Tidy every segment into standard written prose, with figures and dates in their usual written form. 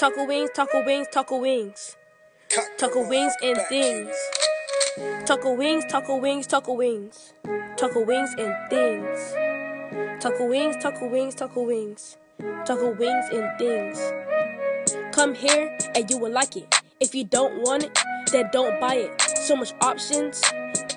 Taco wings, taco wings, taco wings. Taco wings and things. Taco wings, taco wings, taco wings. Taco wings and things. Taco wings, taco wings, taco wings. Taco wings and things. Come here and you will like it. If you don't want it, then don't buy it. So much options,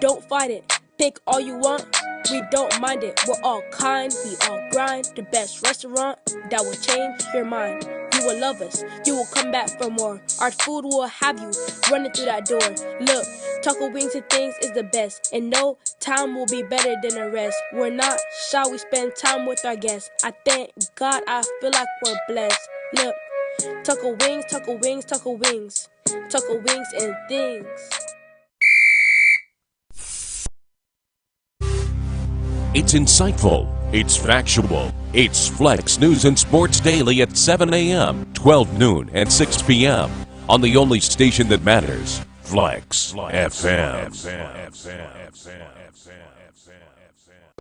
don't fight it. Pick all you want, we don't mind it. We're all kind, we all grind. The best restaurant that will change your mind. You will love us, you will come back for more. Our food will have you running through that door. Look, taco wings and things is the best. And no time will be better than the rest. We're not shy, we spend time with our guests. I thank God, I feel like we're blessed. Look, taco wings, taco wings, taco wings. Taco wings and things. It's insightful, it's factual. It's Flexx News and Sports Daily at 7 a.m., 12 noon, and 6 p.m. on the only station that matters, Flexx FM.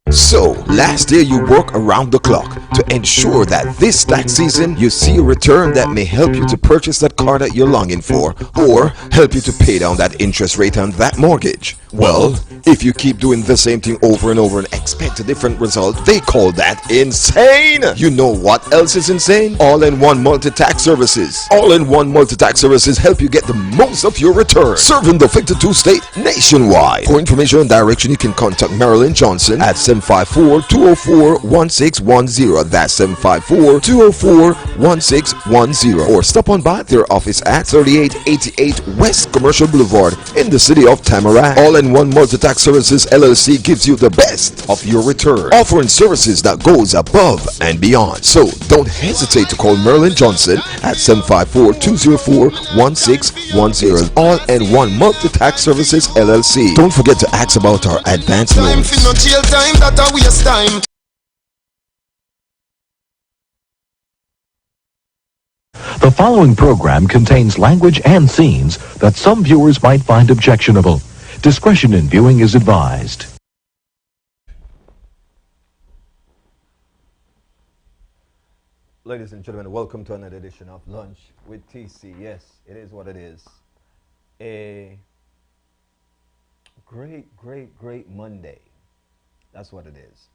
So, last year you worked around the clock to ensure that this tax season you see a return that may help you to purchase that car that you're longing for, or help you to pay down that interest rate on that mortgage. Well, if you keep doing the same thing over and over and expect a different result, they call that insane. You know what else is insane? All-in-one multi-tax services. All-in-one multi-tax services help you get the most of your return, serving the 52 state nationwide. For information and direction, you can contact Marilyn Johnson at 754-204-1610. That's 754-204-1610. Or stop on by their office at 3888 West Commercial Boulevard in the city of Tamarack. All-in-one multi-tax services LLC gives you the best of your return, offering services that goes above and beyond. So don't hesitate to call Marilyn Johnson at 754-204-1610. All-in-one multi-tax services LLC. Don't forget to ask about our advanced loans. The following program contains language and scenes that some viewers might find objectionable. Discretion in viewing is advised. Ladies and gentlemen, welcome to another edition of Lunch with TC. Yes, it is what it is. A great Monday. That's what it is.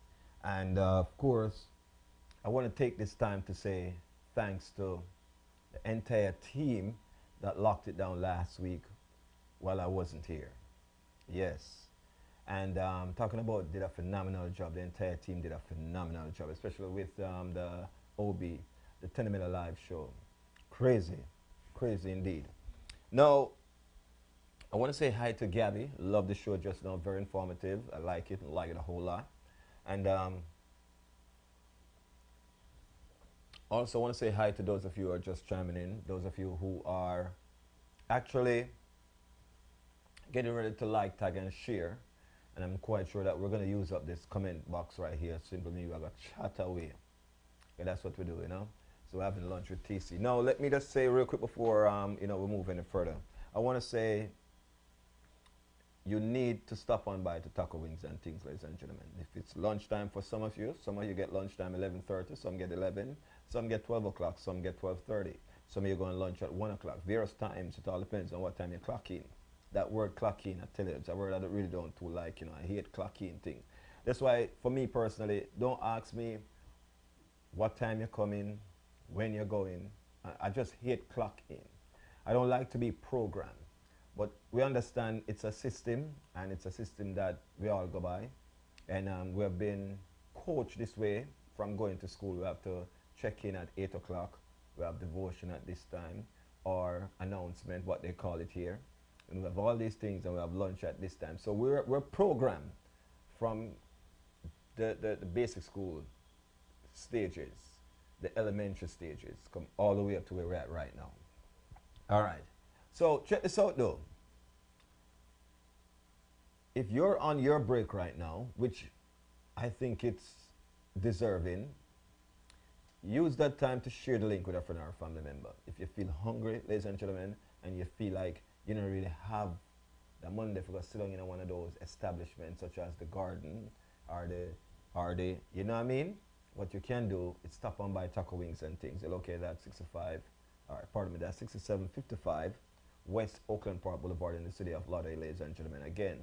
And of course, I want to take this time to say thanks to the entire team that locked it down last week while I wasn't here. Yes. And talking about did a phenomenal job. The entire team did a phenomenal job, especially with the OB, the 10-minute live show. Crazy indeed. Now, I want to say hi to Gabby. Love the show just now, very informative. I like it a whole lot. And also want to say hi to those of you who are just chiming in, those of you who are actually getting ready to like, tag, and share. And I'm quite sure that we're going to use up this comment box right here. Simply you have a chat away. Okay, that's what we do, you know. So we're having lunch with TC. Now, let me just say real quick before we move any further. I want to say you need to stop on by to Taco Wings and things, ladies and gentlemen. If it's lunchtime for some of you get lunchtime 11:30, some get 11, some get 12 o'clock, some get 12:30. Some of you going lunch at 1 o'clock. Various times, it all depends on what time you clock in. That word clock in, I tell you, it's a word I really don't too like, I hate clock in thing. That's why, for me personally, don't ask me what time you're coming, when you're going. I just hate clock in. I don't like to be programmed. But we understand it's a system, and it's a system that we all go by. And we have been coached this way from going to school. We have to check in at 8 o'clock. We have devotion at this time, or announcement, what they call it here. And we have all these things, and we have lunch at this time. So we're programmed from the basic school stages, the elementary stages, come all the way up to where we're at right now. All right. So check this out though. If you're on your break right now, which I think it's deserving, use that time to share the link with a friend or a family member. If you feel hungry, ladies and gentlemen, and you feel like you don't really have the money to go sit down in one of those establishments such as the Garden or the you know what I mean? What you can do is stop on by Taco Wings and things. They're located at 65 All right, pardon me, that's 6755 West Oakland Park Boulevard in the city of Lauderdale, ladies and gentlemen. Again,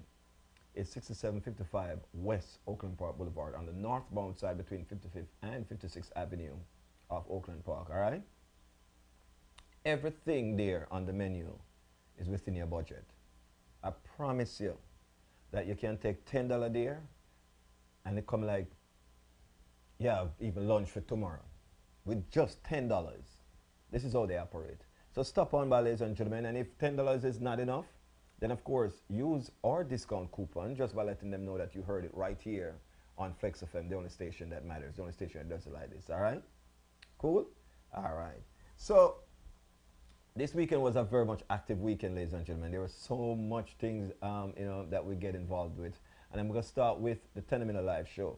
it's 6755 West Oakland Park Boulevard on the northbound side between 55th and 56th Avenue of Oakland Park, all right? Everything there on the menu is within your budget. I promise you that you can take $10 there and it come like, yeah, even lunch for tomorrow with just $10. This is how they operate. So stop on by, ladies and gentlemen, and if $10 is not enough, then of course use our discount coupon just by letting them know that you heard it right here on Flexx FM, the only station that matters, the only station that does it like this. All right? Cool? All right. So this weekend was a very much active weekend, ladies and gentlemen. There were so much things that we get involved with. And I'm going to start with the 10-minute live show.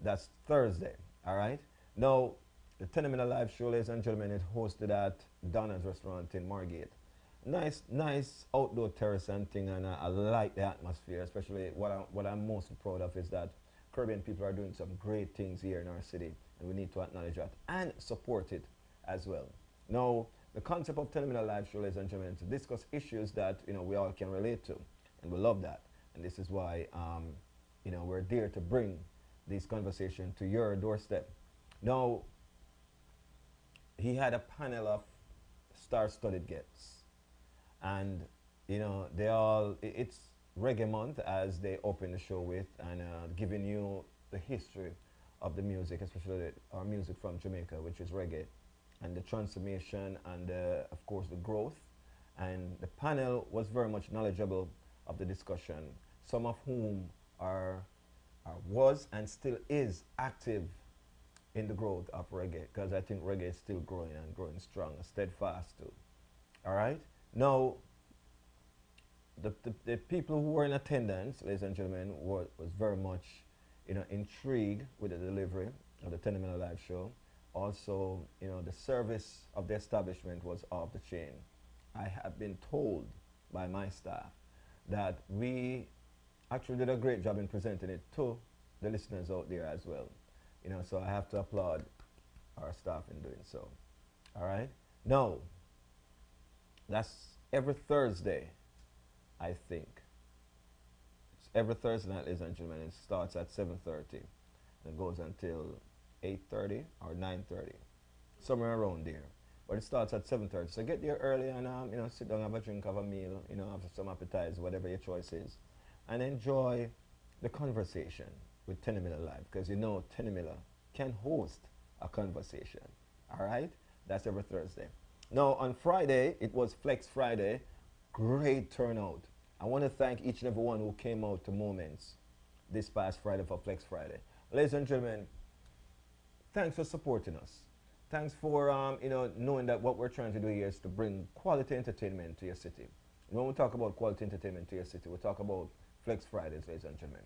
That's Thursday, all right? Now, the 10-minute live show, ladies and gentlemen, is hosted at Donna's Restaurant in Margate. Nice outdoor terrace and thing, and I like the atmosphere. Especially what I'm most proud of is that Caribbean people are doing some great things here in our city, and we need to acknowledge that and support it as well. Now, the concept of 10-minute live show, ladies and gentlemen, is to discuss issues that we all can relate to, and we love that. And this is why we're there to bring this conversation to your doorstep. Now, he had a panel of star-studded guests, and they all, it's reggae month as they open the show with, and giving you the history of the music, especially our music from Jamaica, which is reggae, and the transformation and of course the growth. And the panel was very much knowledgeable of the discussion, some of whom was and still is active in the growth of reggae, because I think reggae is still growing and growing strong, steadfast too. All right? Now, the people who were in attendance, ladies and gentlemen, was very much intrigued with the delivery of the 10-minute live show. Also, the service of the establishment was off the chain. I have been told by my staff that we actually did a great job in presenting it to the listeners out there as well. So I have to applaud our staff in doing so. All right? Now, that's every Thursday, I think. It's every Thursday night, ladies and gentlemen. It starts at 7:30 and goes until 8:30 or 9:30, somewhere around there. But it starts at 7:30. So get there early and sit down, have a drink, have a meal, have some appetizer, whatever your choice is, and enjoy the conversation with 10-minute live, because 10-minute can host a conversation. All right, that's every Thursday. Now on Friday, it was Flexx Friday. Great turnout. I want to thank each and everyone who came out to Moments this past Friday for Flexx Friday. Ladies and gentlemen, thanks for supporting us. Thanks for knowing that what we're trying to do here is to bring quality entertainment to your city. When we talk about quality entertainment to your city, we talk about Flexx Fridays, ladies and gentlemen.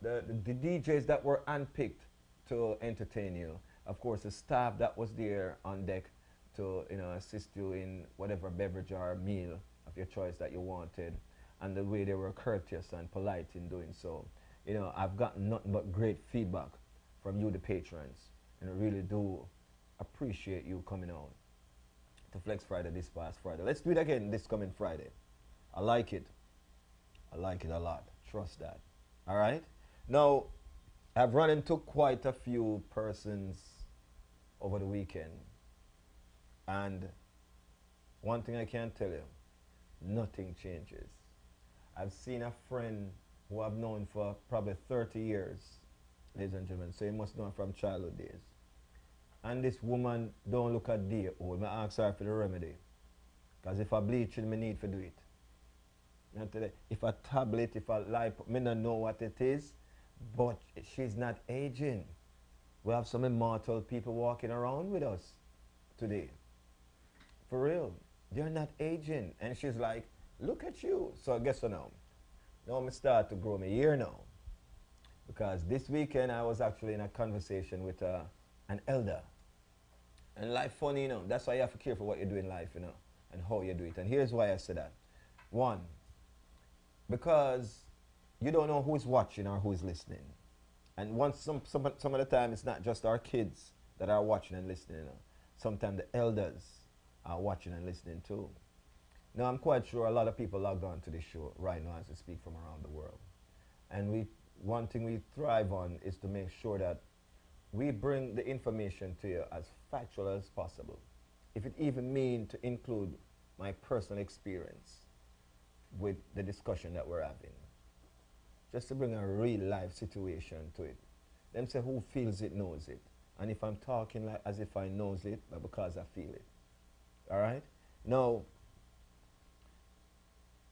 The DJs that were handpicked to entertain you, of course, the staff that was there on deck to assist you in whatever beverage or meal of your choice that you wanted, and the way they were courteous and polite in doing so. I've gotten nothing but great feedback from you, the patrons, and I really do appreciate you coming on to Flexx Friday this past Friday. Let's do it again this coming Friday. I like it. I like it a lot. Trust that. All right? Now, I've run into quite a few persons over the weekend, and one thing I can tell you, nothing changes. I've seen a friend who I've known for probably 30 years, ladies and gentlemen, so you must know her from childhood days. And this woman don't look a day old. I ask her for the remedy, because if I bleach it, I need to do it. If a tablet, if a light, I don't know what it is, but she's not aging. We have some immortal people walking around with us today. For real. They're not aging. And she's like, look at you. So guess what now? Now I'm start to grow my hair now. Because this weekend I was actually in a conversation with an elder. And life funny, that's why you have to care for what you do in life, and how you do it. And here's why I say that. One, because you don't know who's watching or who's listening. And once some of the time, it's not just our kids that are watching and listening. Sometimes the elders are watching and listening to. Now, I'm quite sure a lot of people logged on to this show right now as we speak from around the world. And one thing we thrive on is to make sure that we bring the information to you as factual as possible. If it even means to include my personal experience with the discussion that we're having, just to bring a real life situation to it. Them say who feels it knows it. And if I'm talking like as if I knows it, but because I feel it. All right? Now,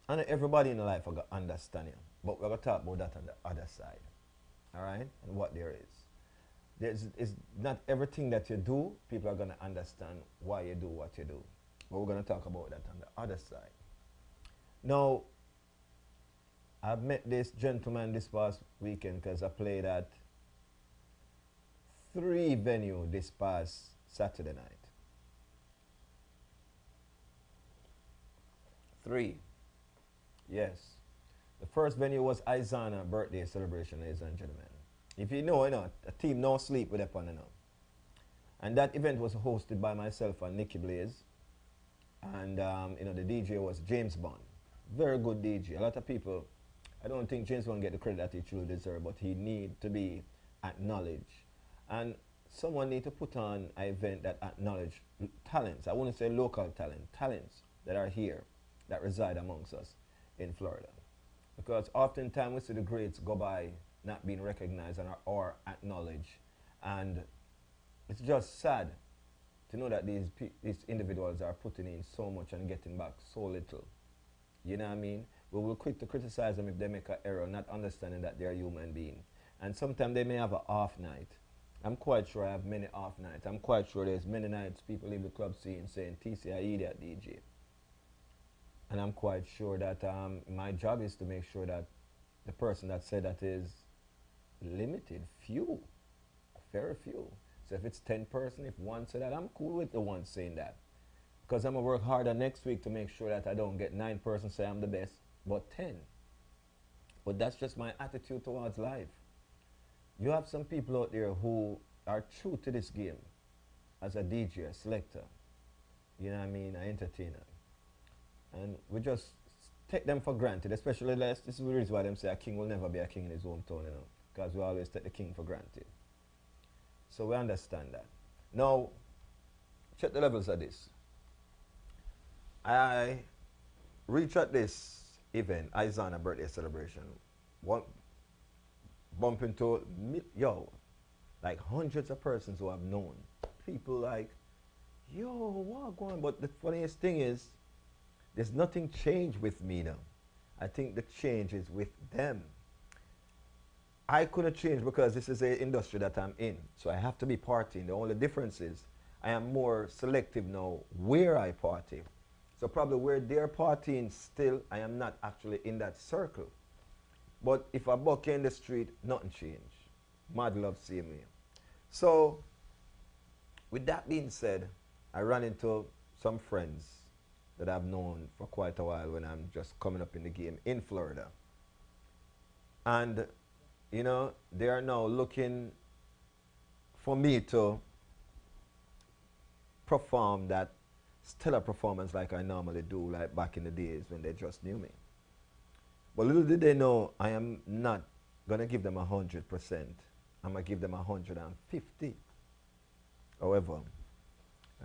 I know everybody in life will understand it, but we're going to talk about that on the other side. All right? And what there is. It's not everything that you do, people are going to understand why you do what you do. But we're going to talk about that on the other side. Now, I've met this gentleman this past weekend because I played at 3 venues this past Saturday night. 3. Yes. The first venue was Izana birthday celebration, ladies and gentlemen. If you know, a team no sleep with upon it. And that event was hosted by myself and Nicky Blaze. And the DJ was James Bond. Very good DJ. A lot of people, I don't think James Bond get the credit that he truly deserves, but he need to be acknowledged. And someone need to put on an event that acknowledge talents. I wouldn't say local talents that are here, that reside amongst us in Florida. Because oftentimes we see the greats go by not being recognized or acknowledged. And it's just sad to know that these individuals are putting in so much and getting back so little. You know what I mean? We will quick to criticize them if they make an error, not understanding that they're a human being. And sometimes they may have an off night. I'm quite sure I have many off nights. I'm quite sure there's many nights people leave the club scene saying, TC, I idiot DJ. And I'm quite sure that my job is to make sure that the person that said that is limited, few, very few. So if it's 10 person, if one said that, I'm cool with the one saying that. Because I'm going to work harder next week to make sure that I don't get 9 person say I'm the best, but 10. But that's just my attitude towards life. You have some people out there who are true to this game as a DJ, a selector, you know what I mean, an entertainer. And we just take them for granted, especially this is the reason why them say a king will never be a king in his hometown, because we always take the king for granted. So we understand that. Now, check the levels of this. I reach at this event, Izana birthday celebration, bump into, like hundreds of persons who I've known. People like, yo, what going on? But the funniest thing is, there's nothing changed with me now. I think the change is with them. I couldn't change because this is an industry that I'm in, so I have to be partying. The only difference is I am more selective now where I party. So probably where they're partying still, I am not actually in that circle. But if I buck in the street, nothing changed. Mad love seeing me. So with that being said, I ran into some friends that I've known for quite a while when I'm just coming up in the game in Florida. And they are now looking for me to perform that stellar performance like I normally do, like back in the days when they just knew me. But little did they know, I am not going to give them 100%. I'm going to give them 150. However,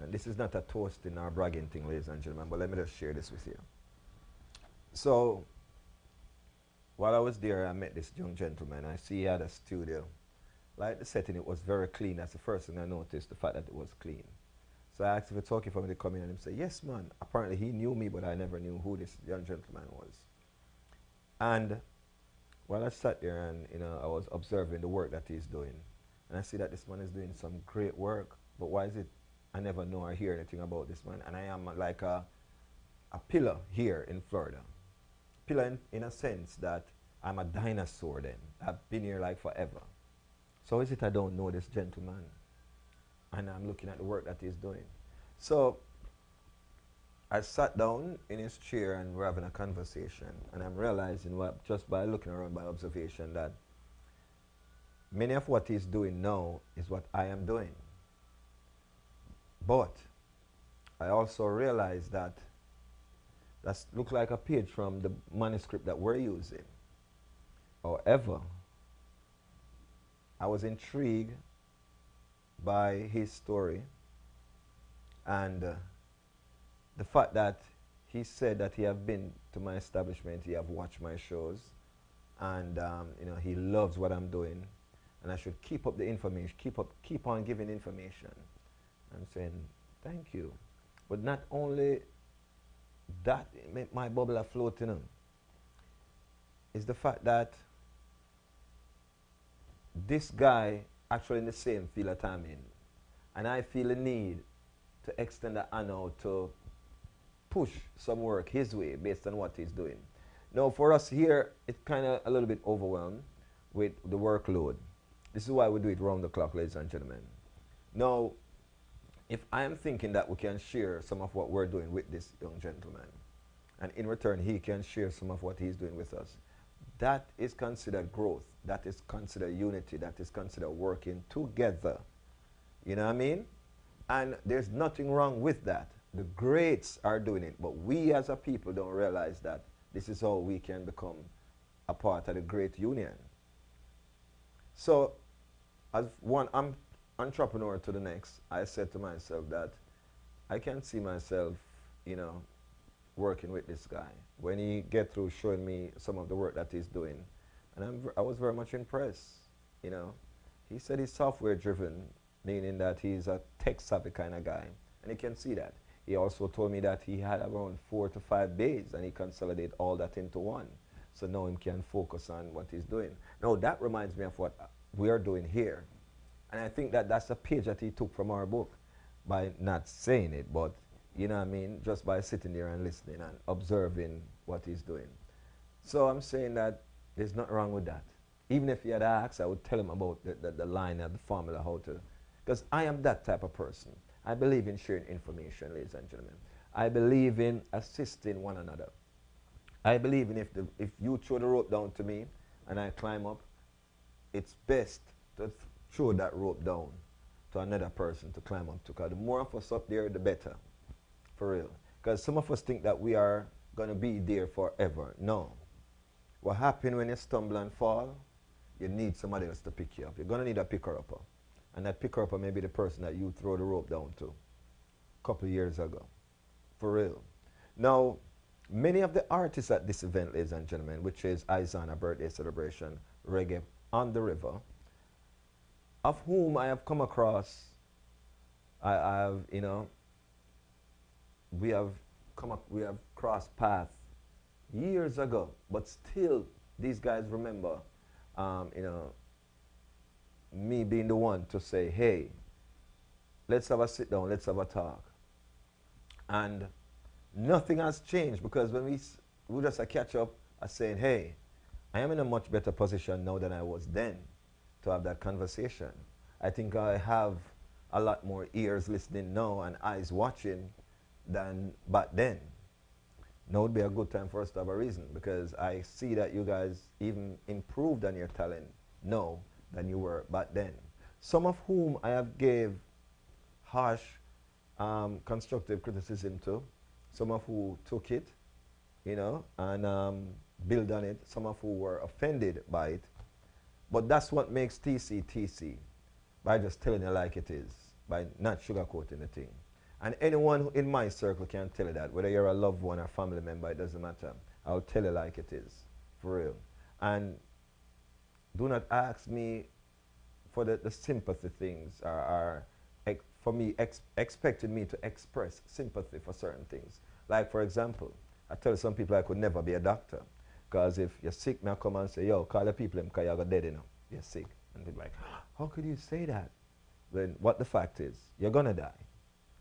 and this is not a toasting or bragging thing, ladies and gentlemen, but let me just share this with you. So, while I was there, I met this young gentleman. I see he had a studio. Like the setting, it was very clean. That's the first thing I noticed, the fact that it was clean. So I asked if it's okay for me to come in, and he said, yes, man. Apparently, he knew me, but I never knew who this young gentleman was. And while I sat there and, I was observing the work that he's doing, and I see that this man is doing some great work, but why is it I never know or hear anything about this man? And I am like a pillar here in Florida. Pillar in a sense that I'm a dinosaur then. I've been here like forever. So is it I don't know this gentleman? And I'm looking at the work that he's doing. So I sat down in his chair and we're having a conversation. And I'm realizing just by looking around by observation that many of what he's doing now is what I am doing. But I also realized that that looked like a page from the manuscript that we're using. However, I was intrigued by his story and the fact that he said that he have been to my establishment, he have watched my shows, and he loves what I'm doing, and I should keep up the information, keep on giving information. I'm saying thank you, but not only that make my bubble afloat, is the fact that this guy actually in the same field that I'm in, and I feel a need to extend a hand out to push some work his way based on what he's doing. Now for us here, it's kind of a little bit overwhelmed with the workload. This is why we do it round the clock, ladies and gentlemen. Now, if I am thinking that we can share some of what we're doing with this young gentleman, and in return he can share some of what he's doing with us, that is considered growth. That is considered unity. That is considered working together. You know what I mean? And there's nothing wrong with that. The greats are doing it, but we as a people don't realize that this is how we can become a part of the great union. So, as one entrepreneur to the next, I said to myself that I can see myself, working with this guy. When he get through showing me some of the work that he's doing, and I was very much impressed. He said he's software driven, meaning that he's a tech savvy kind of guy, and you can see that. He also told me that he had around 4 to 5 days, and he consolidated all that into one. So now he can focus on what he's doing. Now that reminds me of what we are doing here, and I think that that's a page that he took from our book by not saying it, but you know what I mean, just by sitting there and listening and observing what he's doing. So I'm saying that there's nothing wrong with that. Even if he had asked, I would tell him about the line and the formula, how to, because I am that type of person. I believe in sharing information, ladies and gentlemen. I believe in assisting one another. I believe in if you throw the rope down to me and I climb up, it's best to throw that rope down to another person to climb up to, because the more of us up there, the better. For real. Because some of us think that we are going to be there forever. No. What happens when you stumble and fall, you need somebody else to pick you up. You're going to need a picker-upper. And that picker-upper may be the person that you throw the rope down to a couple of years ago. For real. Now, many of the artists at this event, ladies and gentlemen, which is Izana birthday celebration, Reggae on the River, of whom I have come across, we have crossed paths years ago, but still these guys remember, me being the one to say, hey, let's have a sit down, let's have a talk. And nothing has changed, because when we just catch up as saying, hey, I am in a much better position now than I was then to have that conversation. I think I have a lot more ears listening now and eyes watching than back then. Now would be a good time for us to have a reason, because I see that you guys even improved on your talent now than you were back then. Some of whom I have gave harsh, constructive criticism to, some of who took it, and build on it, some of who were offended by it. But that's what makes TC TC, by just telling it like it is, by not sugarcoating the thing. And anyone in my circle can tell you that, whether you're a loved one or family member, it doesn't matter. I'll tell you like it is, for real. And do not ask me for the sympathy things, or for me, expecting me to express sympathy for certain things. Like, for example, I tell some people I could never be a doctor, because if you're sick, I come and say, yo, call the people because you're dead, you're sick. And they're like, how could you say that? When what the fact is, you're going to die.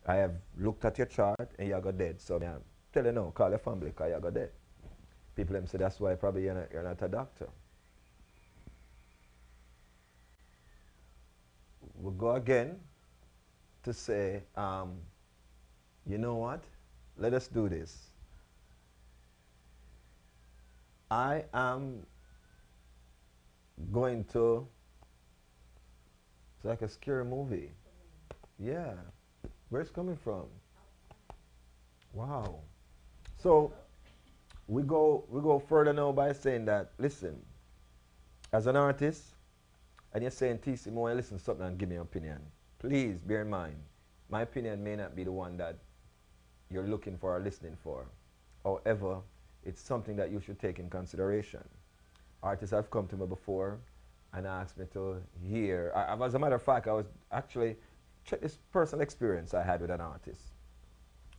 I have looked at your chart and you're dead. So I tell you now, call your family because you're dead. People say that's why probably you're not a doctor. We'll go again to say, you know what? Let us do this. I am going to, it's like a scary movie. Yeah. Where's it coming from? Wow. So we go further now by saying that, listen, as an artist, and you're saying, TC, more listen to something and give me an opinion. Please bear in mind, my opinion may not be the one that you're looking for or listening for. However, it's something that you should take in consideration. Artists have come to me before and asked me to hear. As a matter of fact, I was actually check this personal experience I had with an artist.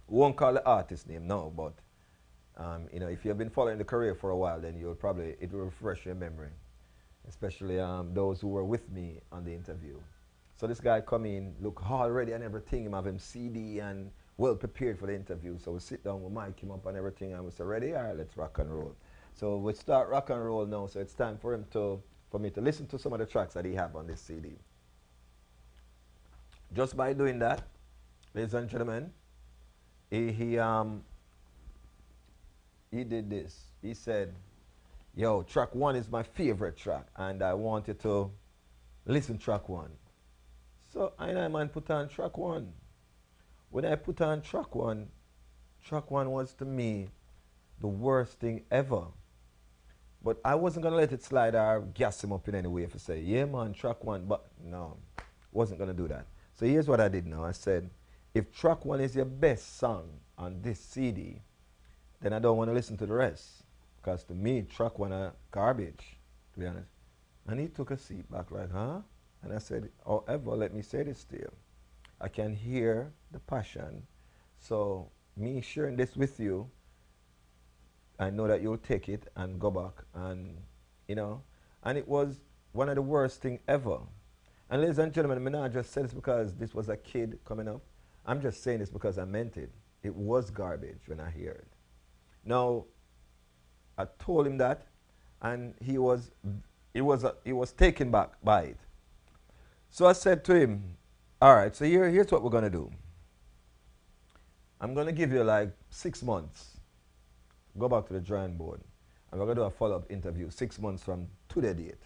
We won't call the artist name now, but if you've been following the career for a while, then it will refresh your memory, especially those who were with me on the interview. So this guy come in, look all ready and everything. Him have him CD and well prepared for the interview. So we sit down, we mic him up and everything, and we say, ready? All right, let's rock and roll. So we start rock and roll now. So it's time for me to listen to some of the tracks that he have on this CD. Just by doing that, ladies and gentlemen, he did this. He said, yo, track 1 is my favorite track, and I want you to listen track 1. So I man put on track 1. When I put on track 1 was to me the worst thing ever. But I wasn't gonna let it slide or gas him up in any way if I say, yeah man, track 1, but no, wasn't gonna do that. So here's what I did now. I said, if track 1 is your best song on this CD, then I don't want to listen to the rest. Because to me, track 1 are garbage, to be honest. And he took a seat back like, huh? And I said, however, let me say this to you. I can hear the passion. So me sharing this with you, I know that you'll take it and go back and, and it was one of the worst thing ever. And ladies and gentlemen, I'm not just saying this because this was a kid coming up. I'm just saying this because I meant it. It was garbage when I hear it. Now, I told him that, and he was taken back by it. So I said to him, all right, so here's what we're going to do. I'm going to give you like 6 months. Go back to the drawing board. And we're going to do a follow-up interview 6 months from today's date.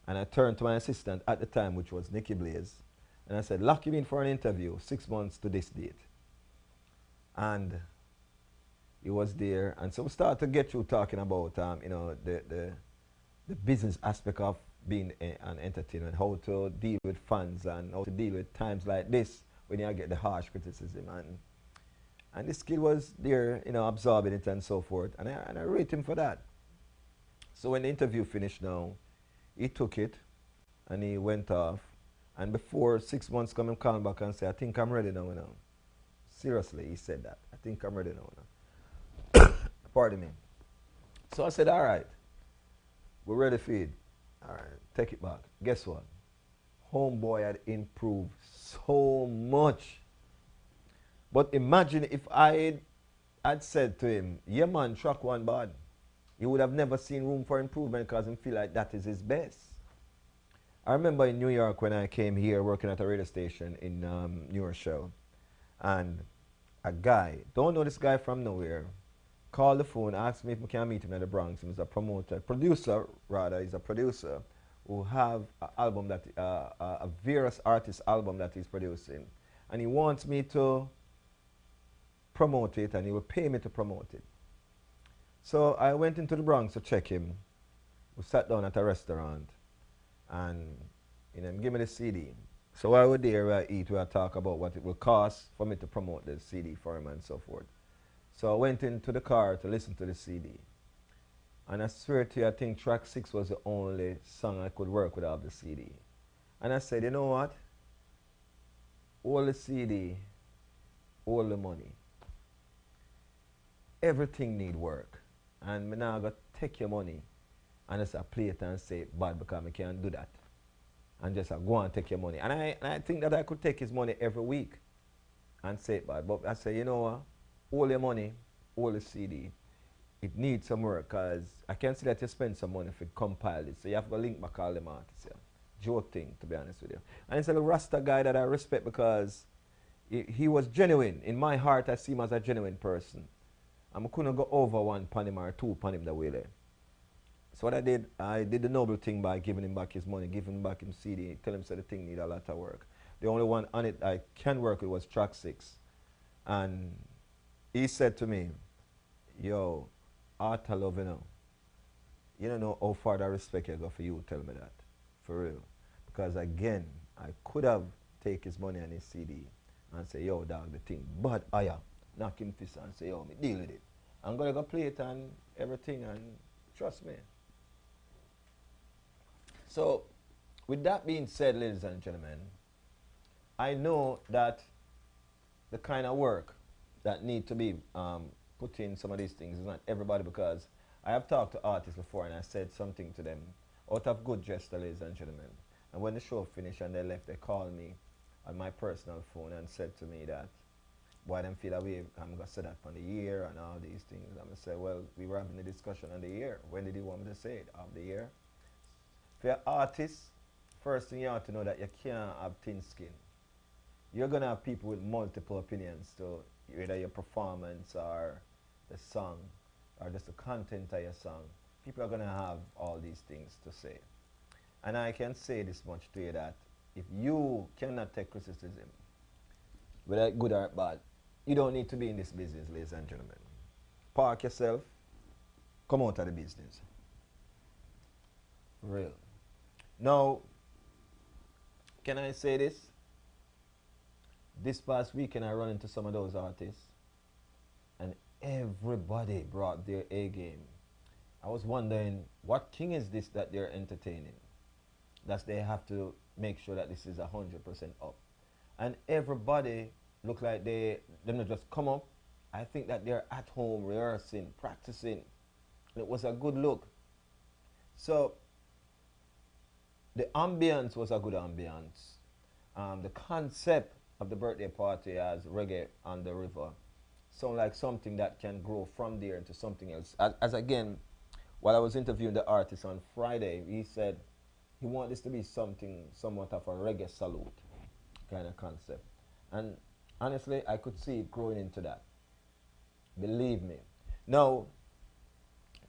And I turned to my assistant at the time, which was Nikki Blaze, and I said, lock him in for an interview 6 months to this date. And he was there. And so we started to get through talking about, the business aspect of being an entertainer, how to deal with fans and how to deal with times like this when you get the harsh criticism. And this kid was there, absorbing it and so forth. And I rate him for that. So when the interview finished now, he took it and he went off. And before 6 months come, he called back and said, I think I'm ready now. Seriously, he said that. I think I'm ready now. Pardon me. So I said, all right, we're ready for it. All right, take it back. Guess what? Homeboy had improved so much. But imagine if I had said to him, yeah man, track 1 bad. He would have never seen room for improvement because he feel like that is his best. I remember in New York when I came here working at a radio station in New Rochelle, and a guy, don't know this guy from nowhere, called the phone, asked me if I can meet him in the Bronx. He's a producer, he's a producer who have an album that, a various artist album that he's producing. And he wants me to promote it and he will pay me to promote it. So I went into the Bronx to check him. We sat down at a restaurant and he gave me the CD. So while we're there, we eat, we talk about what it will cost for me to promote the CD for him and so forth. So I went into the car to listen to the CD. And I swear to you, I think track 6 was the only song I could work without the CD. And I said, you know what? All the CD, all the money. Everything need work. And I'm not going to take your money and just play it and say bad because I can't do that. And just go and take your money. And I think that I could take his money every week and say it bad. But I say, you know what? All your money, all the CD, it needs some work because I can see that you spend some money if you compile it. So you have to link back all them artists. Yeah. Joke thing, to be honest with you. And it's a Rasta guy that I respect because he was genuine. In my heart, I see him as a genuine person. I couldn't go over one pan him or two pan him the way there. So what I did the noble thing by giving him back his money, giving him back his CD, tell him so the thing need a lot of work. The only one on it I can work with was track 6. And he said to me, yo, art I love, you know. You don't know how far that respect you go for you tell me that. For real. Because again, I could have take his money and his CD and say, yo, dog, the thing. But I knock him fist and say, yo, me deal with it. I'm gonna go play it and everything and trust me. So with that being said, ladies and gentlemen, I know that the kind of work that need to be put in some of these things is not everybody, because I have talked to artists before and I said something to them out of good gesture, ladies and gentlemen. And when the show finished and they left, they called me on my personal phone and said to me that why them feel away, I'm going to say that on the year and all these things. I'm going to say, well, we were having a discussion on the year. When did you want me to say it? Of the year? For your artists, first thing you have to know that you can't have thin skin. You're going to have people with multiple opinions to either your performance or the song or just the content of your song. People are going to have all these things to say. And I can say this much to you, that if you cannot take criticism, whether good or bad, you don't need to be in this business, ladies and gentlemen. Park yourself, come out of the business. Real. Now, can I say this? This past weekend I run into some of those artists and everybody brought their A game. I was wondering, what thing is this that they're entertaining? That they have to make sure that this is 100% up. And everybody look like they don't just come up. I think that they're at home rehearsing, practicing. And it was a good look. So the ambience was a good ambience. The concept of the birthday party as reggae on the river sound like something that can grow from there into something else. As again, while I was interviewing the artist on Friday, he said he wanted this to be something somewhat of a reggae salute kind of concept. And honestly, I could see it growing into that. Believe me. Now,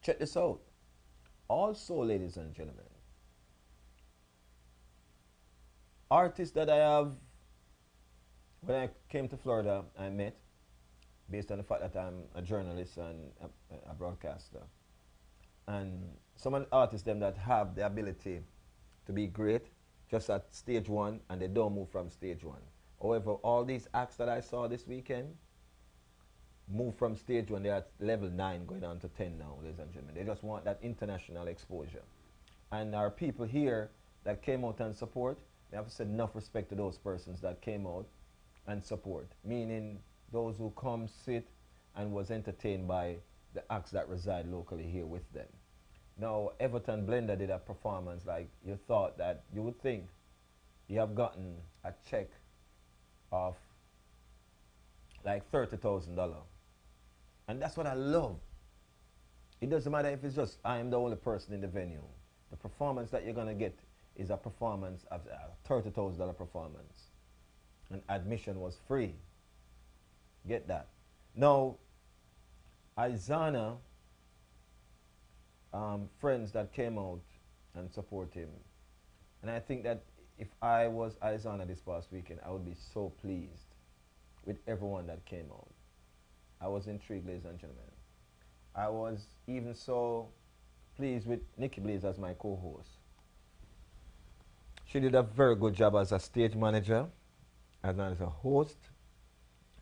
check this out. Also, ladies and gentlemen, artists that I have, when I came to Florida, I met, based on the fact that I'm a journalist and a broadcaster. And some of the artists them that have the ability to be great just at stage one, and they don't move from stage one. However, all these acts that I saw this weekend move from stage one. They're at level 9 going on to 10 now, ladies and gentlemen. They just want that international exposure. And our people here that came out and support, we have to say enough respect to those persons that came out and support, meaning those who come, sit, and was entertained by the acts that reside locally here with them. Now, Everton Blender did a performance like you thought that you would think you have gotten a check of like $30,000. And that's what I love. It doesn't matter if it's just I am the only person in the venue. The performance that you're going to get is a performance of a $30,000 performance. And admission was free. Get that. Now, Izana, friends that came out and support him. And I think that if I was Izana this past weekend, I would be so pleased with everyone that came out. I was intrigued, ladies and gentlemen. I was even so pleased with Nikki Blaze as my co-host. She did a very good job as a stage manager, as a host,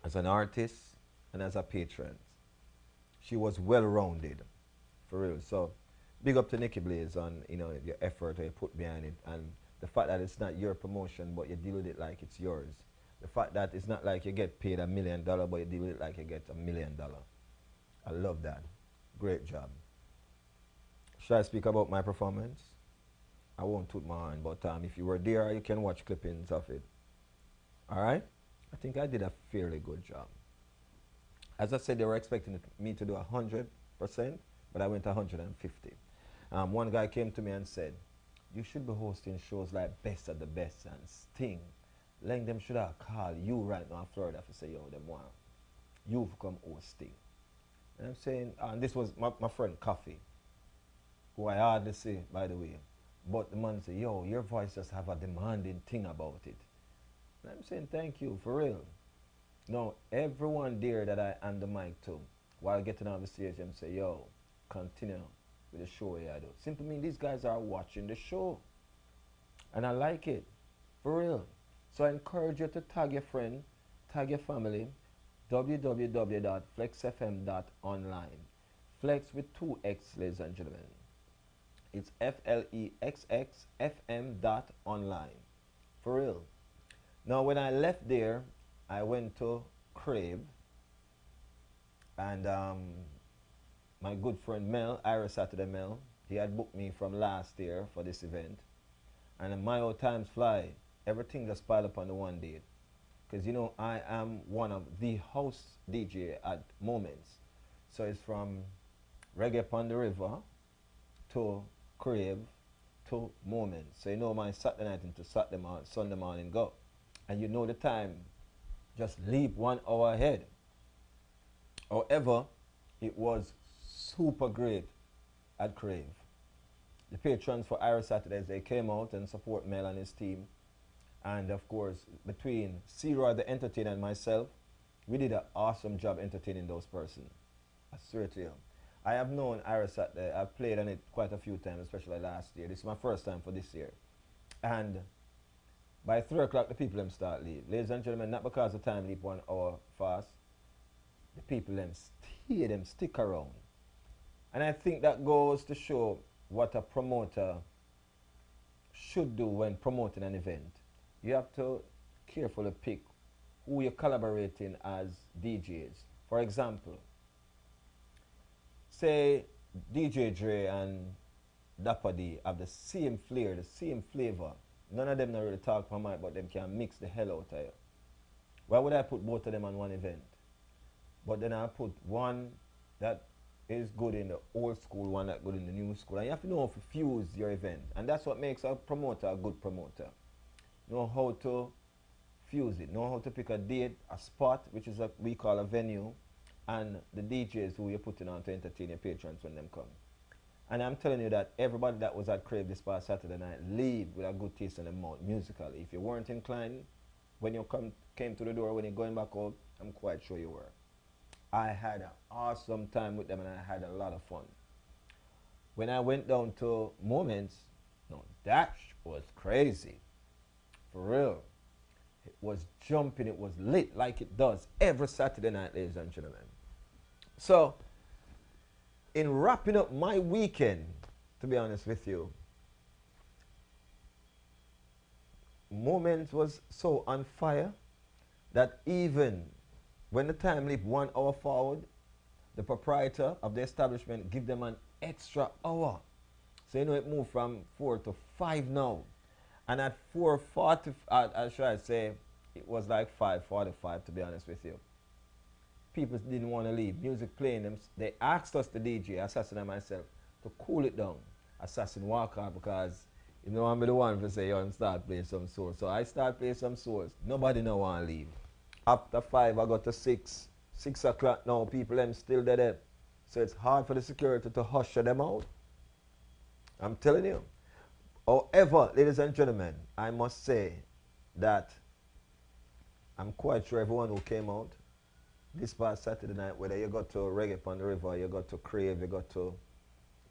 as an artist, and as a patron. She was well-rounded, for real. So, big up to Nikki Blaze on your effort that you put behind it, and the fact that it's not your promotion, but you deal with it like it's yours. The fact that it's not like you get paid $1 million, but you deal with it like you get $1 million. I love that. Great job. Should I speak about my performance? I won't toot my horn, but if you were there, you can watch clippings of it. All right? I think I did a fairly good job. As I said, they were expecting me to do 100%, but I went 150. One guy came to me and said, you should be hosting shows like Best of the Best and Sting. Like them should have called you right now in Florida to say, yo, them want you come host Sting. And I'm saying, and this was my friend Coffee, who I hardly see, by the way. But the man said, yo, your voice just have a demanding thing about it. And I'm saying, thank you, for real. Now, everyone there that I hand the mic to, while getting on the stage, them say, yo, continue with the show, yeah, I do. Simply mean these guys are watching the show. And I like it, for real. So I encourage you to tag your friend, tag your family, www.flexfm.online. Flex with 2x, ladies and gentlemen. It's FLEXXFM.online. For real. Now, when I left there, I went to Crave, and my good friend Mel, Ira Saturday Mel, he had booked me from last year for this event. And my old times fly. Everything just piled up on the one date. Because, you know, I am one of the house DJ at Moments. So it's from Reggae Upon the River to Crave to Moments. So you know my Saturday night into Saturday morning, Sunday morning go. And you know the time, just leap 1 hour ahead. However, it was super great at Crave. The patrons for Ira Saturdays, they came out and support Mel and his team. And of course, between C-Roy the entertainer and myself, we did an awesome job entertaining those persons. I swear to you. I have known Ira Saturday. I've played on it quite a few times, especially last year. This is my first time for this year. And by 3 o'clock, the people them start leave. Ladies and gentlemen, not because the time leap 1 hour fast. The people them stay, them stick around. And I think that goes to show what a promoter should do when promoting an event. You have to carefully pick who you're collaborating as DJs. For example, say DJ Dre and Dapper D have the same flair, the same flavor. None of them not really talk per mic, but them can mix the hell out of you. Why would I put both of them on one event? But then I put one that is good in the old school, one that good in the new school. And you have to know how to fuse your event. And that's what makes a promoter a good promoter. Know how to fuse it, know how to pick a date, a spot, which is what we call a venue, and the DJs who you're putting on to entertain your patrons when them come. And I'm telling you that everybody that was at Crave this past Saturday night leave with a good taste in the mouth musically. If you weren't inclined when you came to the door, when you're going back out, I'm quite sure you were. I had an awesome time with them and I had a lot of fun. When I went down to Moments, no, that was crazy. For real. It was jumping, it was lit like it does every Saturday night, ladies and gentlemen. So, in wrapping up my weekend, to be honest with you, Moments was so on fire that even when the time leap 1 hour forward, the proprietor of the establishment give them an extra hour. So you know it moved from 4 to 5 now. And at 4:40, should I say, it was like 5:45 to be honest with you. People didn't want to leave. Music playing them. They asked us, the DJ, Assassin and myself, to cool it down. Assassin walk out because you know I'm the one to say, yo, I'm start playing some soul. So I start playing some souls. Nobody no want to leave. After 5, I got to 6. 6 o'clock now, people them still dead. So it's hard for the security to usher them out. I'm telling you. However, ladies and gentlemen, I must say that I'm quite sure everyone who came out this past Saturday night, whether you got to Reggae Upon the River, you got to Crave, you got to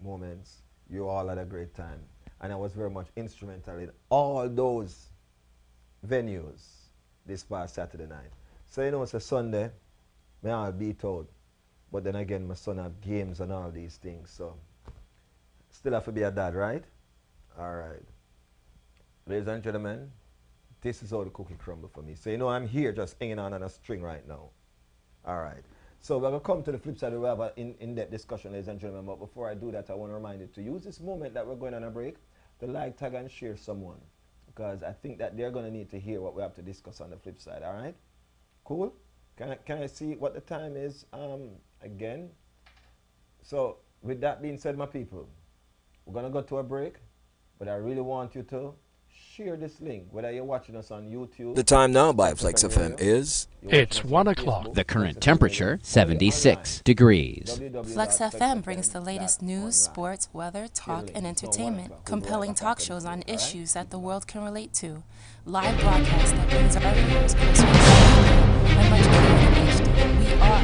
Moments, you all had a great time. And I was very much instrumental in all those venues this past Saturday night. So you know it's a Sunday, may I beat out. But then again, my son have games and all these things, so still have to be a dad, right? All right. Ladies and gentlemen, this is how the cookie crumble for me. So you know I'm here just hanging on a string right now. All right. So we're going to come to the flip side. We have an in-depth discussion, ladies and gentlemen. But before I do that, I want to remind you to use this moment that we're going on a break to like, tag, and share someone. Because I think that they're going to need to hear what we have to discuss on the flip side. All right? Cool? Can I see what the time is again? So with that being said, my people, we're going to go to a break. But I really want you to share this link, whether you're watching us on YouTube. The time now by Flexx FM is... It's 1 o'clock. The current temperature, 76 degrees. Flexx FM brings the latest news, sports, weather, talk, and entertainment. Compelling talk shows on issues that the world can relate to. Live broadcasts that brings our viewers closer to and much more information. We are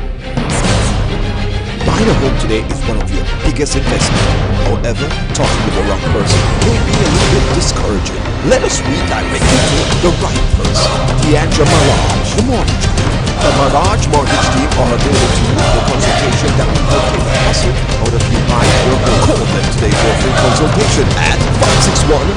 Buying a home today is one of your biggest investments. However, talking with the wrong person may be a little bit discouraging. Let us redirect you to the right person. D'Angelo Mirage, the mortgage. The Mirage Mortgage Team are available to you for consultation that will help you hustle out of you buying your home. Call them today for a free consultation at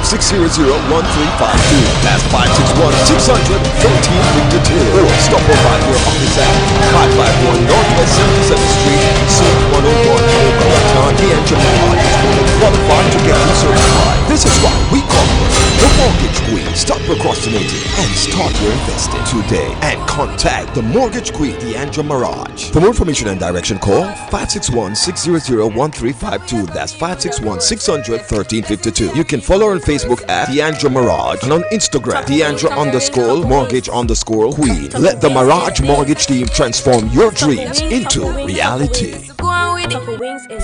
561-600-1352. That's 561-600-1352. Or stop by their office at 551 Northwest 77th Street, Suite 101, Boca Raton. D'Angelo Mirage is more than qualified to get you certified. This is why we call her the Mortgage Queen. Stop procrastinating and start your investing today. And contact the Mortgage Queen, D'Angelo Mirage. For more information and direction, call 561-600-1352. That's 561-600-1352. You can follow her on Facebook at D'Angelo Mirage and on Instagram, D'Angelo_Mortgage_Queen. Let the Mirage Mortgage Team transform your dreams into reality.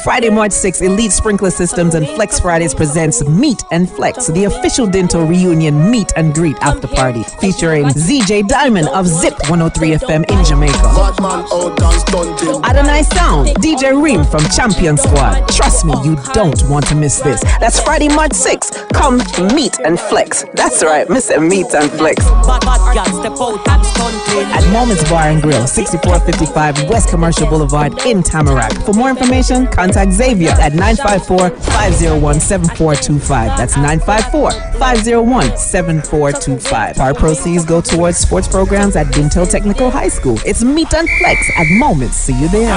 Friday, March 6th, Elite Sprinkler Systems and Flex Fridays presents Meet and Flex, the official dental reunion meet and greet after party, featuring ZJ Diamond of Zip 103 FM in Jamaica. Adonai Sound, DJ Reem from Champion Squad. Trust me, you don't want to miss this. That's Friday, March 6th. Come meet and flex. That's right, Mr. Meet and Flex. At Moments Bar and Grill, 6455 West Commercial Boulevard in Tamarack. For more information, contact Xavier at 954-501-7425. That's 954-501-7425. Our proceeds go towards sports programs at Dintel Technical High School. It's Meet and Flex at Moments. See you there.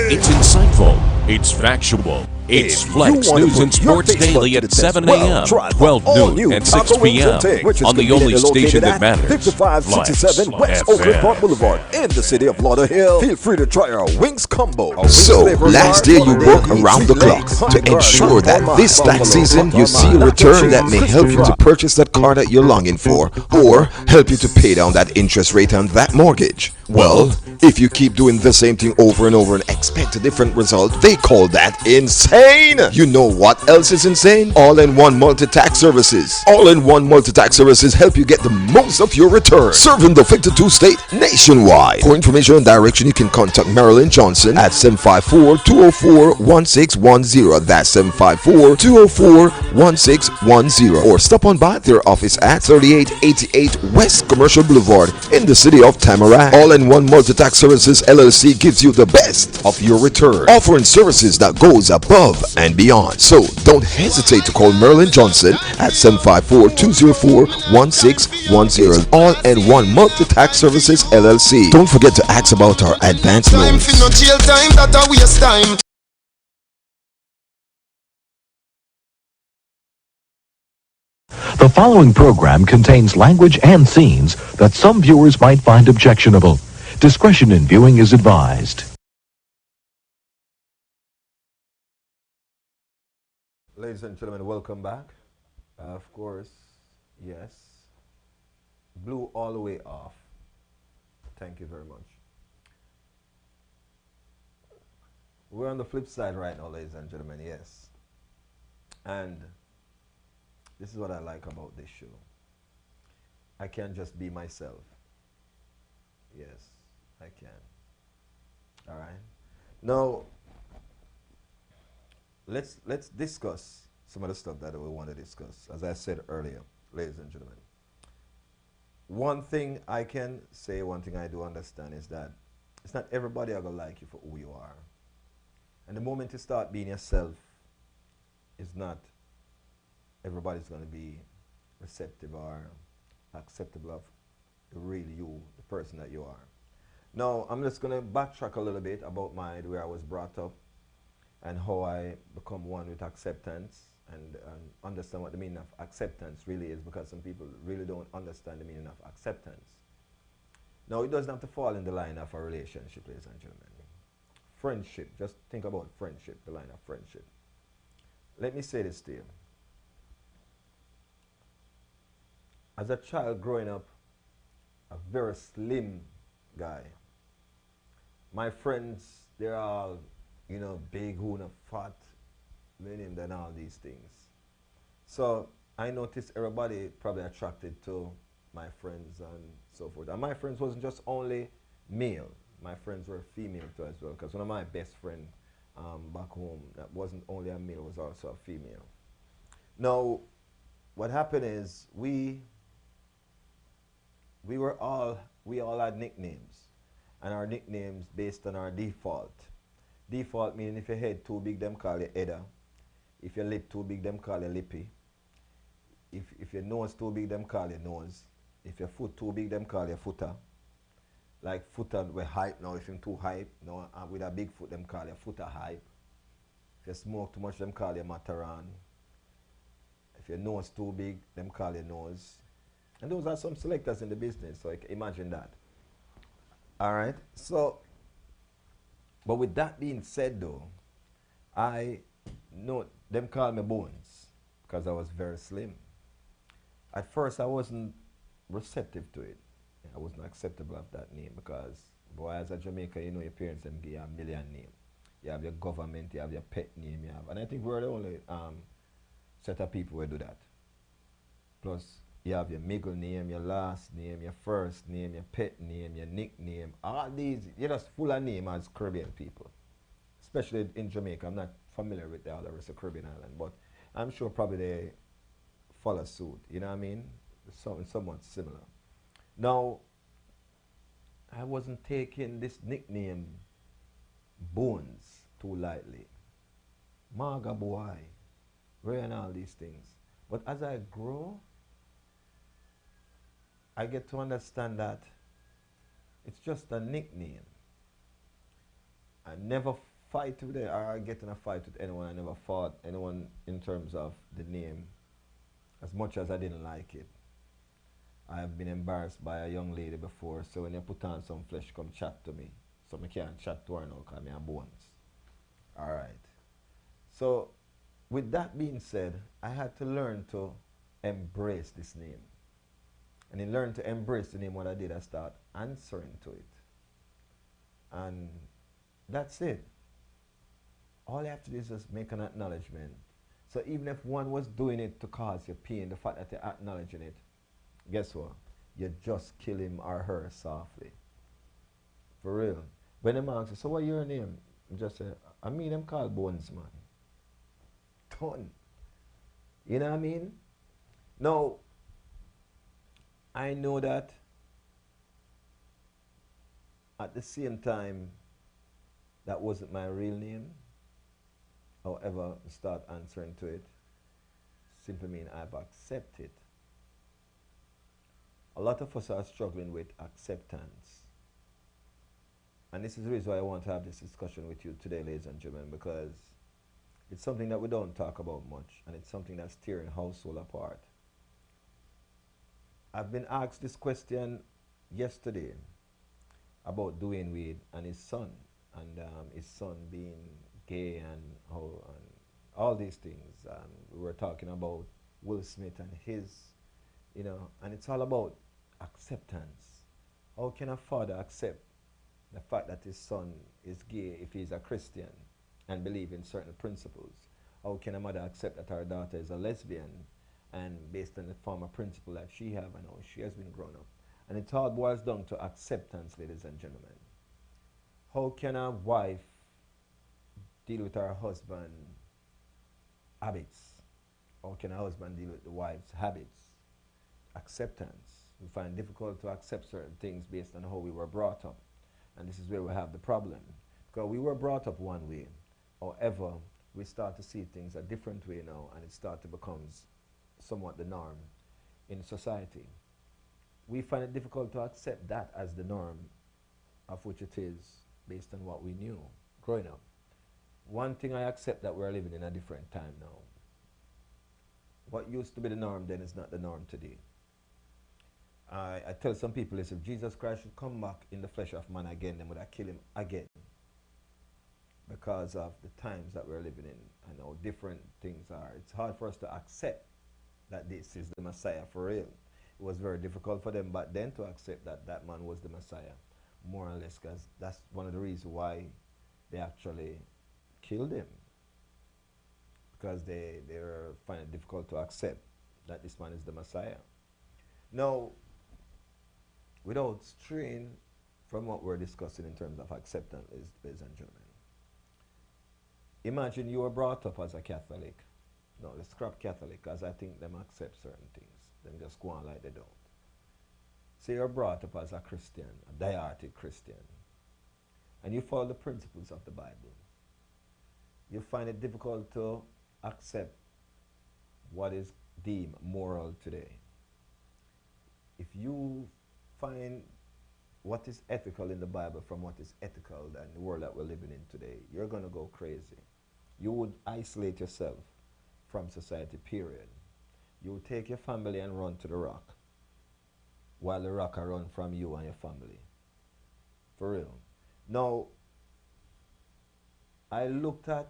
It's insightful. It's factual. It's Flexx News and Sports Daily at 7 a.m., 12 noon, and 6 p.m. on the only station that matters. 5567 West Oakland Park Boulevard in the city of Lauderhill. Feel free to try our wings combo. So, last year you worked around the clock to ensure that this tax season you see a return that may help you to purchase that car that you're longing for or help you to pay down that interest rate on that mortgage. Well, if you keep doing the same thing over and over and expect a different result, they call that insane. You know what else is insane? All-in-one multi-tax services. All-in-one multi-tax services help you get the most of your return. Serving the 52 state nationwide. For information and direction, you can contact Marilyn Johnson at 754-204-1610. That's 754-204-1610. Or stop on by their office at 3888 West Commercial Boulevard in the city of Tamarack. All-in-one multi-tax services LLC gives you the best of your return, offering services that goes above and beyond. So don't hesitate to call Merlin Johnson at 754-204-1610. All-in-one multi-tax services LLC. Don't forget to ask about our advanced loans. The following program contains language and scenes that some viewers might find objectionable. Discretion in viewing is advised. Ladies and gentlemen, welcome back. Of course, yes. Blew all the way off. Thank you very much. We're on the flip side right now, ladies and gentlemen, yes. And this is what I like about this show. I can just be myself. Yes, I can. All right. Now, let's discuss some of the stuff that we want to discuss. As I said earlier, ladies and gentlemen, one thing I can say, one thing I do understand is that it's not everybody are gonna like you for who you are. And the moment you start being yourself, it's not everybody's gonna be receptive or acceptable of really you, the person that you are. Now, I'm just gonna backtrack a little bit about where I was brought up and how I become one with acceptance and understand what the meaning of acceptance really is, because some people really don't understand the meaning of acceptance. Now, it doesn't have to fall in the line of a relationship, ladies and gentlemen. Friendship, just think about friendship, the line of friendship. Let me say this to you. As a child growing up, a very slim guy, my friends, they're all, you know, big, hoona, fat, medium, and all these things. So I noticed everybody probably attracted to my friends and so forth. And my friends wasn't just only male. My friends were female too as well. Because one of my best friends back home that wasn't only a male, was also a female. Now, what happened is we all had nicknames, and our nicknames based on our default. Default meaning if your head too big, them call you Edda. If your lip too big, them call you Lippy. If your nose too big, them call you Nose. If your foot too big, them call you Footer. Like Footer with hype now, if you're too hype, no, with a big foot, them call you Footer hype. If you smoke too much, them call you Mataran. If your nose too big, them call you Nose. And those are some selectors in the business, so imagine that. All right, so, but with that being said though, I know them call me Bones because I was very slim. At first I wasn't receptive to it. I wasn't acceptable of that name because, boy, as a Jamaican, you know your parents them give you a million names. You have your government, you have your pet name, you have, and I think we're the only set of people who do that. Plus, you have your middle name, your last name, your first name, your pet name, your nickname. All these, you're just full of names as Caribbean people. Especially in Jamaica. I'm not familiar with the other rest of Caribbean island, but I'm sure probably they follow suit. You know what I mean? Something somewhat similar. Now, I wasn't taking this nickname Bones too lightly. Marga boy, Ray and all these things. But as I grow, I get to understand that it's just a nickname. I never fight with it, or I get in a fight with anyone. I never fought anyone in terms of the name, as much as I didn't like it. I have been embarrassed by a young lady before, so when you put on some flesh, come chat to me. So I can't chat to her now because I have Bones. Alright. So, with that being said, I had to learn to embrace this name. And in learning to embrace the name, what I did, I start answering to it. And that's it. All you have to do is just make an acknowledgement. So even if one was doing it to cause you pain, the fact that you're acknowledging it, guess what? You just kill him or her softly. For real. When them ask you, so what's your name? You just say, I mean them called Bones, man. Done. You know what I mean? Now, I know that at the same time, that wasn't my real name. However, start answering to it simply mean I've accepted. A lot of us are struggling with acceptance. And this is the reason why I want to have this discussion with you today, ladies and gentlemen, because it's something that we don't talk about much, and it's something that's tearing household apart. I've been asked this question yesterday about Dwayne Wade and his son, and his son being gay and all these things. We were talking about Will Smith and his, you know, and it's all about acceptance. How can a father accept the fact that his son is gay if he's a Christian and believe in certain principles? How can a mother accept that her daughter is a lesbian and based on the form of principle that she have and how she has been grown up? And it all boils down to acceptance, ladies and gentlemen. How can a wife deal with her husband habits? How can a husband deal with the wife's habits? Acceptance. We find it difficult to accept certain things based on how we were brought up. And this is where we have the problem. Because we were brought up one way. However, we start to see things a different way now, and it starts to become somewhat the norm in society. We find it difficult to accept that as the norm of which it is based on what we knew growing up. One thing I accept, that we're living in a different time now. What used to be the norm then is not the norm today. I tell some people this: if Jesus Christ should come back in the flesh of man again, then would I kill him again? Because of the times that we're living in and how different things are. It's hard for us to accept that this is the Messiah for real. It was very difficult for them back then to accept that that man was the Messiah, more or less, because that's one of the reasons why they actually killed him. Because they were finding it difficult to accept that this man is the Messiah. Now, without straying from what we're discussing in terms of acceptance, ladies and gentlemen. Imagine you were brought up as a Catholic. No, let's scrap Catholic, because I think them accept certain things. Them just go on like they don't. Say you're brought up as a Christian, a diartic Christian, and you follow the principles of the Bible. You find it difficult to accept what is deemed moral today. If you find what is ethical in the Bible from what is ethical in the world that we're living in today, you're going to go crazy. You would isolate yourself from society, period. You would take your family and run to the rock, while the rock will run from you and your family. For real. Now, I looked at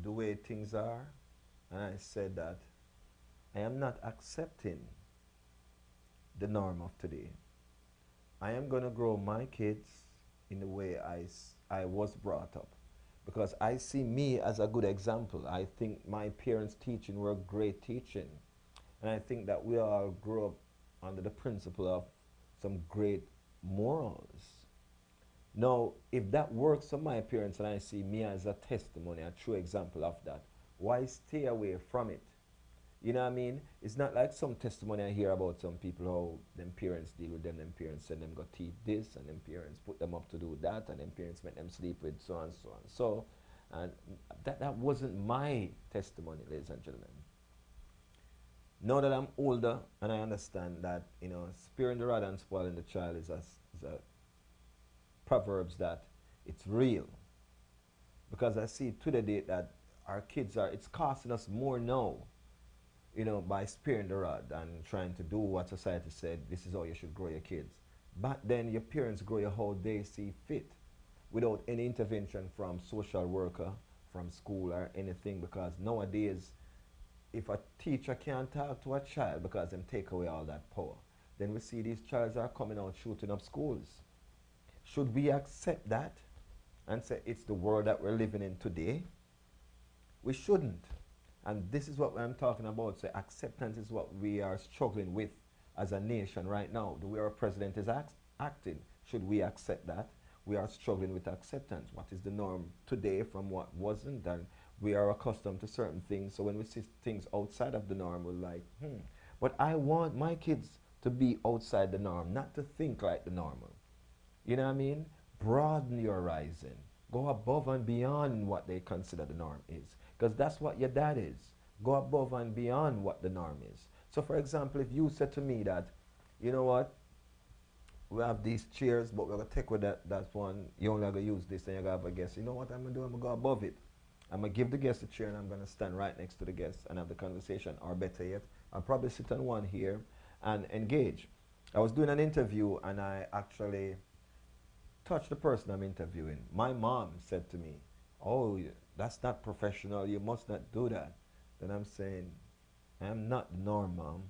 the way things are, and I said that I am not accepting the norm of today. I am going to grow my kids in the way I was brought up, because I see me as a good example. I think my parents' teaching were great teaching, and I think that we all grew up under the principle of some great morals. Now, if that works for my parents and I see me as a testimony, a true example of that, why stay away from it? You know what I mean? It's not like some testimony I hear about some people, how them parents deal with them parents send them go teach this, and them parents put them up to do that, and them parents make them sleep with so and so and so. And that wasn't my testimony, ladies and gentlemen. Now that I'm older and I understand that, you know, sparing the rod and spoiling the child is a proverbs that it's real. Because I see to the date that our kids it's costing us more now, you know, by sparing the rod and trying to do what society said, this is how you should grow your kids. Back then, your parents grow you how they see fit, without any intervention from social worker, from school or anything, because nowadays, if a teacher can't talk to a child because them take away all that power, then we see these childs are coming out shooting up schools. Should we accept that and say it's the world that we're living in today? We shouldn't. And this is what I'm talking about. So acceptance is what we are struggling with as a nation right now. The way our president is acting, should we accept that? We are struggling with acceptance. What is the norm today from what wasn't? And we are accustomed to certain things. So when we see things outside of the norm, we're like, But I want my kids to be outside the norm, not to think like the normal. You know what I mean? Broaden your horizon. Go above and beyond what they consider the norm is. Because that's what your dad is. Go above and beyond what the norm is. So for example, if you said to me that, you know what, we have these chairs, but we're going to take with that one, you only going to use this, and you're going to have a guest. You know what I'm going to do? I'm going to go above it. I'm going to give the guest a chair, and I'm going to stand right next to the guest and have the conversation. Or better yet, I'll probably sit on one here and engage. I was doing an interview, and I actually touched the person I'm interviewing. My mom said to me, oh, that's not professional. You must not do that. Then I'm saying, I'm not the norm, Mom.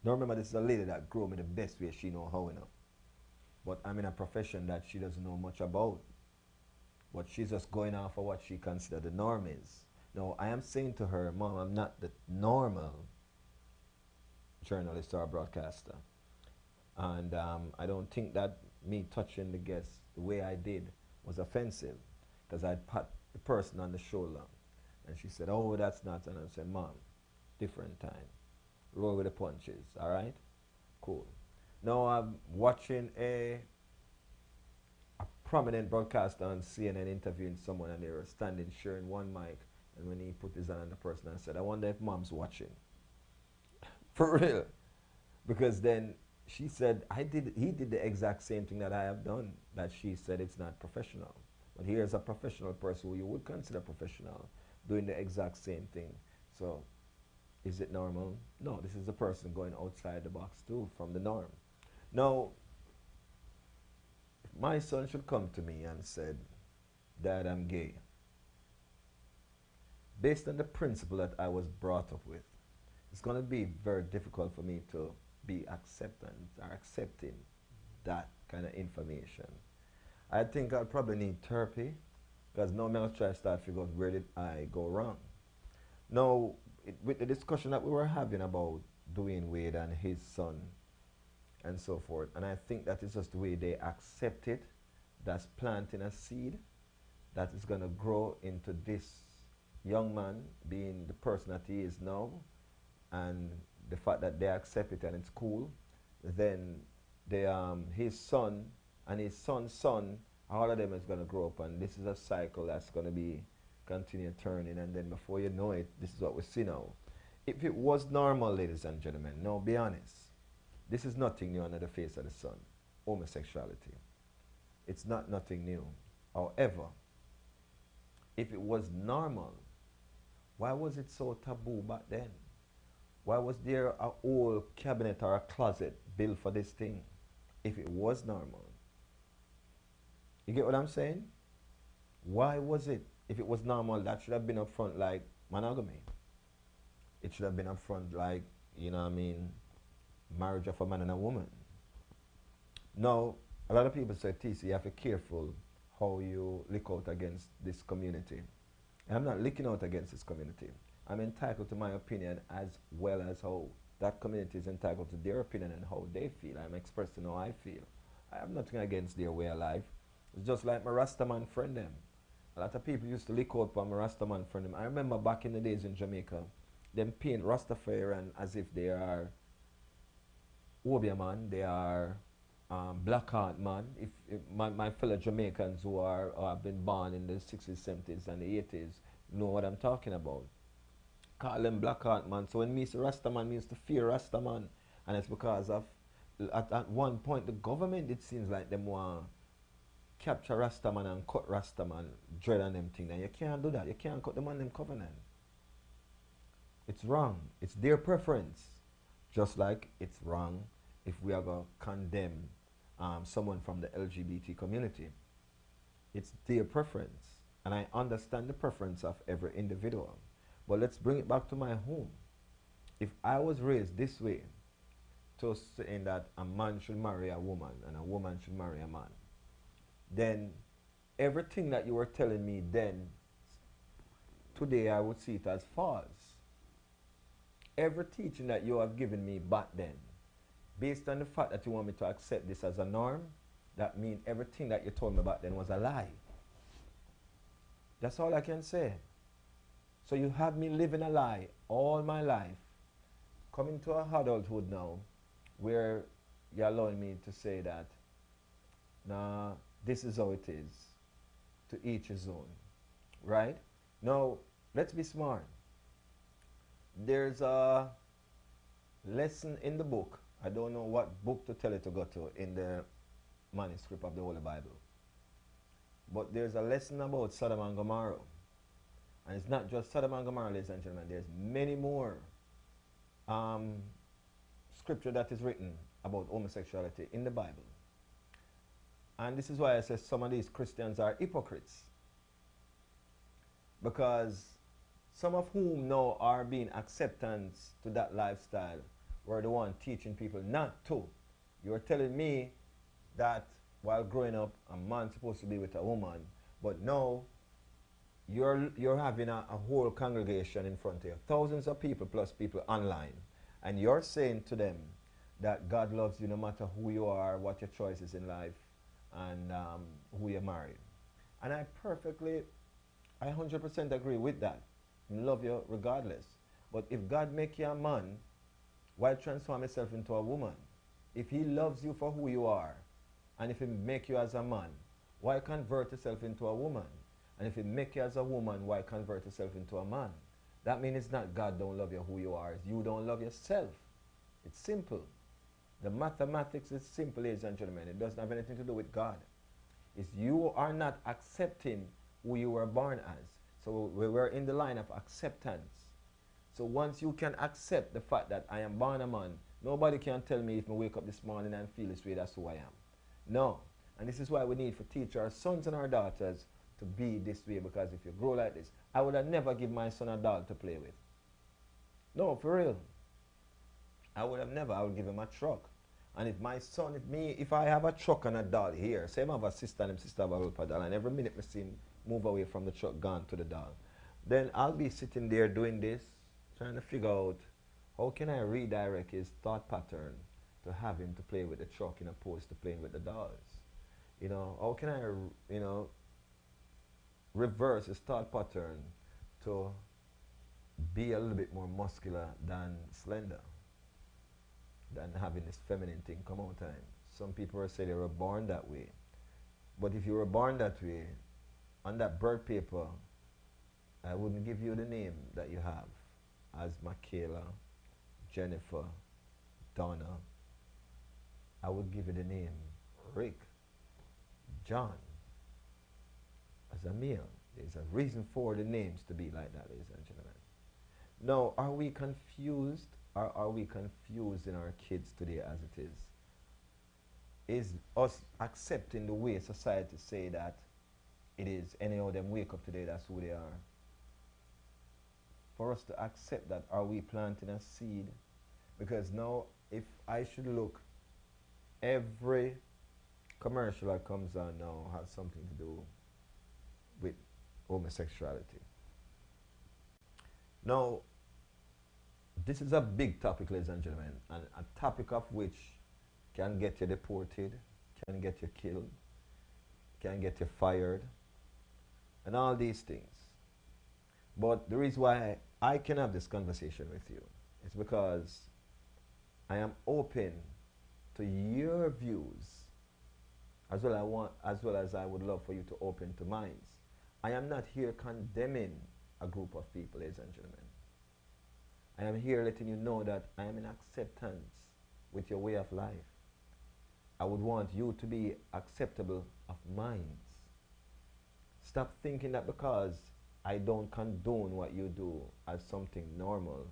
Now remember, this is a lady that grew me the best way she know how, you know. But I'm in a profession that she doesn't know much about. But she's just going off of what she considers the norm is. Now, I am saying to her, Mom, I'm not the normal journalist or broadcaster. And I don't think that me touching the guest the way I did was offensive, because I'd pat the person on the shoulder. And she said, oh, that's not. And I said, Mom, different time. Roll with the punches, all right? Cool. Now I'm watching a prominent broadcaster on CNN interviewing someone, and they were standing sharing one mic. And when he put his hand on the person, I said, I wonder if Mom's watching. For real. Because then she said, he did the exact same thing that I have done, that she said it's not professional. But here's a professional person who you would consider professional doing the exact same thing. So is it normal? No, this is a person going outside the box too, from the norm. Now, if my son should come to me and said, Dad, I'm gay, based on the principle that I was brought up with, it's going to be very difficult for me to be accepting that kind of information. I think I'll probably need therapy, because now I'm going to try to start figure out where did I go wrong. Now, with the discussion that we were having about Dwayne Wade and his son, and so forth. And I think that is just the way they accept it. That's planting a seed that is going to grow into this young man being the person that he is now, and the fact that they accept it and it's cool, then his son and his son's son, all of them is going to grow up, and this is a cycle that's going to be continue turning, and then before you know it, this is what we see now. If it was normal, ladies and gentlemen, no, be honest, this is nothing new under the face of the sun, homosexuality. It's not nothing new. However, if it was normal, why was it so taboo back then? Why was there a whole cabinet or a closet built for this thing if it was normal? You get what I'm saying? Why was it, if it was normal, that should have been up front like monogamy? It should have been up front like, you know what I mean, marriage of a man and a woman. Now, a lot of people say, TC, you have to be careful how you lick out against this community. I'm not licking out against this community. I'm entitled to my opinion as well as how that community is entitled to their opinion and how they feel. I'm expressing how I feel. I have nothing against their way of life. It's just like my Rastaman friend them. A lot of people used to lick out on my Rastaman friend them. I remember back in the days in Jamaica, them paint Rastafarian as if they are Obia man, they are Black Heart man. If my fellow Jamaicans who have been born in the 60s, 70s, and the 80s know what I'm talking about. Call them Black Heart man. So when me say Rastaman means to fear Rastaman, and it's because of at one point the government, it seems like them want capture Rastaman and cut Rastaman, dread on them thing. And you can't do that. You can't cut them on them covenant. It's wrong. It's their preference. Just like it's wrong if we are going to condemn someone from the LGBT community. It's their preference. And I understand the preference of every individual. But let's bring it back to my home. If I was raised this way, to saying that a man should marry a woman and a woman should marry a man, then everything that you were telling me then, today I would see it as false. Every teaching that you have given me back then, based on the fact that you want me to accept this as a norm, that means everything that you told me back then was a lie. That's all I can say. So you have me living a lie all my life, coming to adulthood now, where you're allowing me to say that, nah, this is how it is, to each his own, right? Now, let's be smart. There's a lesson in the book. I don't know what book to tell it to go to in the manuscript of the Holy Bible. But there's a lesson about Sodom and Gomorrah. And it's not just Sodom and Gomorrah, ladies and gentlemen. There's many more scripture that is written about homosexuality in the Bible. And this is why I say some of these Christians are hypocrites. Because some of whom now are being acceptance to that lifestyle were the one teaching people not to. You're telling me that while growing up, a man's supposed to be with a woman, but now you're having a whole congregation in front of you, thousands of people plus people online, and you're saying to them that God loves you no matter who you are, what your choices in life, and who you marry. And I 100% agree with that. I love you regardless. But if God make you a man, why transform yourself into a woman? If he loves you for who you are, and if he make you as a man, why convert yourself into a woman? And if he make you as a woman, why convert yourself into a man? That means it's not God don't love you who you are, it's you don't love yourself. It's simple. The mathematics is simple, ladies and gentlemen. It doesn't have anything to do with God. It's you are not accepting who you were born as. So we were in the line of acceptance. So once you can accept the fact that I am born a man, nobody can tell me if I wake up this morning and feel this way, that's who I am. No. And this is why we need to teach our sons and our daughters to be this way, because if you grow like this, I would have never give my son a doll to play with. No, for real. I would have never. I would give him a truck. And if my son, if I have a truck and a doll here, say I have a sister and sister have a rubber doll, and every minute I see him move away from the truck, gone to the doll, then I'll be sitting there doing this, trying to figure out how can I redirect his thought pattern to to have him to play with the truck in opposed to playing with the dolls? You know, how can I, you know, reverse his thought pattern to be a little bit more muscular than slender, than having this feminine thing come out time. Some people say they were born that way. But if you were born that way, on that birth paper, I wouldn't give you the name that you have as Michaela, Jennifer, Donna. I would give you the name Rick, John, as a male. There's a reason for the names to be like that, ladies and gentlemen. Now, are we confused? Or are we confusing our kids today as it is? Is us accepting the way society say that it is, anyhow them wake up today, that's who they are? For us to accept that, are we planting a seed? Because now, if I should look, every commercial that comes on now has something to do with homosexuality. Now, this is a big topic, ladies and gentlemen, and a topic of which can get you deported, can get you killed, can get you fired, and all these things. But the reason why I can have this conversation with you is because I am open to your views, as well as I would love for you to open to mine. I am not here condemning a group of people, ladies and gentlemen. I am here letting you know that I am in acceptance with your way of life. I would want you to be acceptable of mine. Stop thinking that because I don't condone what you do as something normal,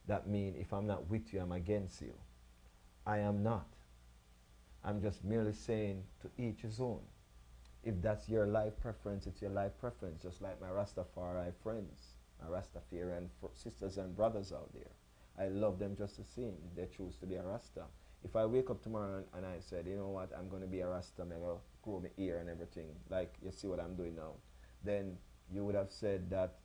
that means if I'm not with you, I'm against you. I am not. I'm just merely saying to each his own. If that's your life preference, it's your life preference, just like my Rastafari friends, my Rastafarian sisters and brothers out there. I love them just the same if they choose to be a Rasta. If I wake up tomorrow and I said, you know what, I'm going to be a Rasta, I'm going to grow my ear and everything, like you see what I'm doing now, then you would have said that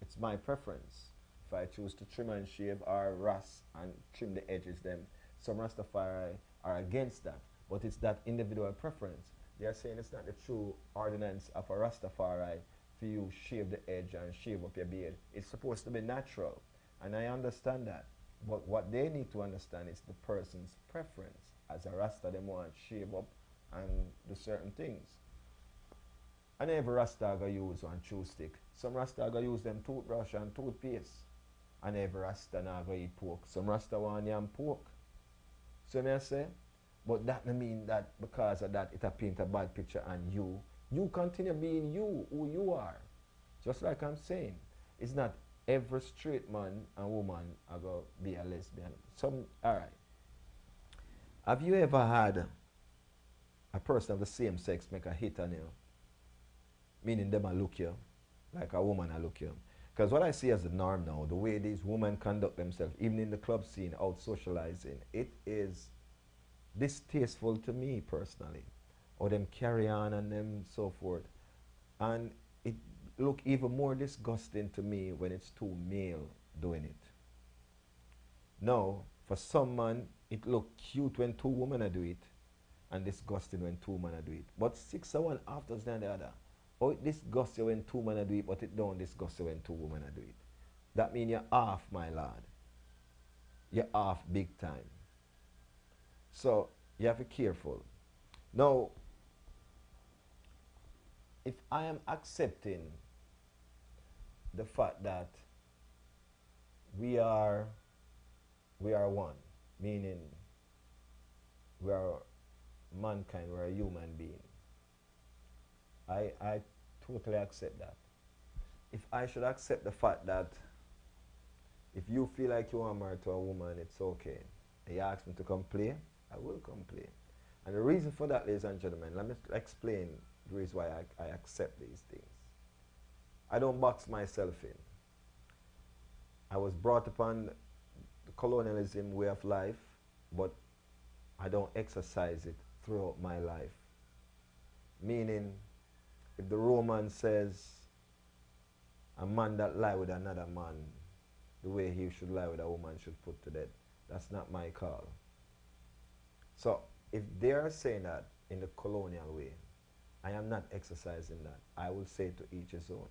it's my preference. If I choose to trim and shave or ras and trim the edges, then some Rastafari are against that. But it's that individual preference. They are saying it's not the true ordinance of a Rastafari for you shave the edge and shave up your beard. It's supposed to be natural. And I understand that. But what they need to understand is the person's preference. As a Rasta, they want to shave up and do certain things. And every Rasta go use one chew stick. Some Rasta go use them toothbrush and toothpaste. And every Rasta now go eat pork. Some Rasta want yam pork. So may I say? But that don't mean that because of that it a paint a bad picture on you. You continue being you, who you are. Just like I'm saying. It's not every straight man and woman are going to be a lesbian. Alright. Have you ever had a person of the same sex make a hit on you? Meaning them a look you, like a woman a look you. Because what I see as the norm now, the way these women conduct themselves, even in the club scene, out socializing, it is distasteful to me personally. Or them carry on and them so forth. And it look even more disgusting to me when it's two male doing it. Now, for some man, it look cute when two women do it, and disgusting when two men do it. But 6 of one after than the other. Oh, it disgusts you when two men do it, but it don't disgust you when two women do it. That means you're off, my lord. You're off big time. So, you have to be careful. Now, if I am accepting the fact that we are one, meaning we are mankind, we're a human being, I totally accept that. If I should accept the fact that if you feel like you are married to a woman, it's okay. And you ask me to come play, I will come play. And the reason for that, ladies and gentlemen, let me explain the reason why I accept these things. I don't box myself in. I was brought upon the colonialism way of life, but I don't exercise it throughout my life. Meaning, if the Roman says a man that lie with another man, the way he should lie with a woman should put to death, that's not my call. So if they are saying that in the colonial way, I am not exercising that. I will say to each his own.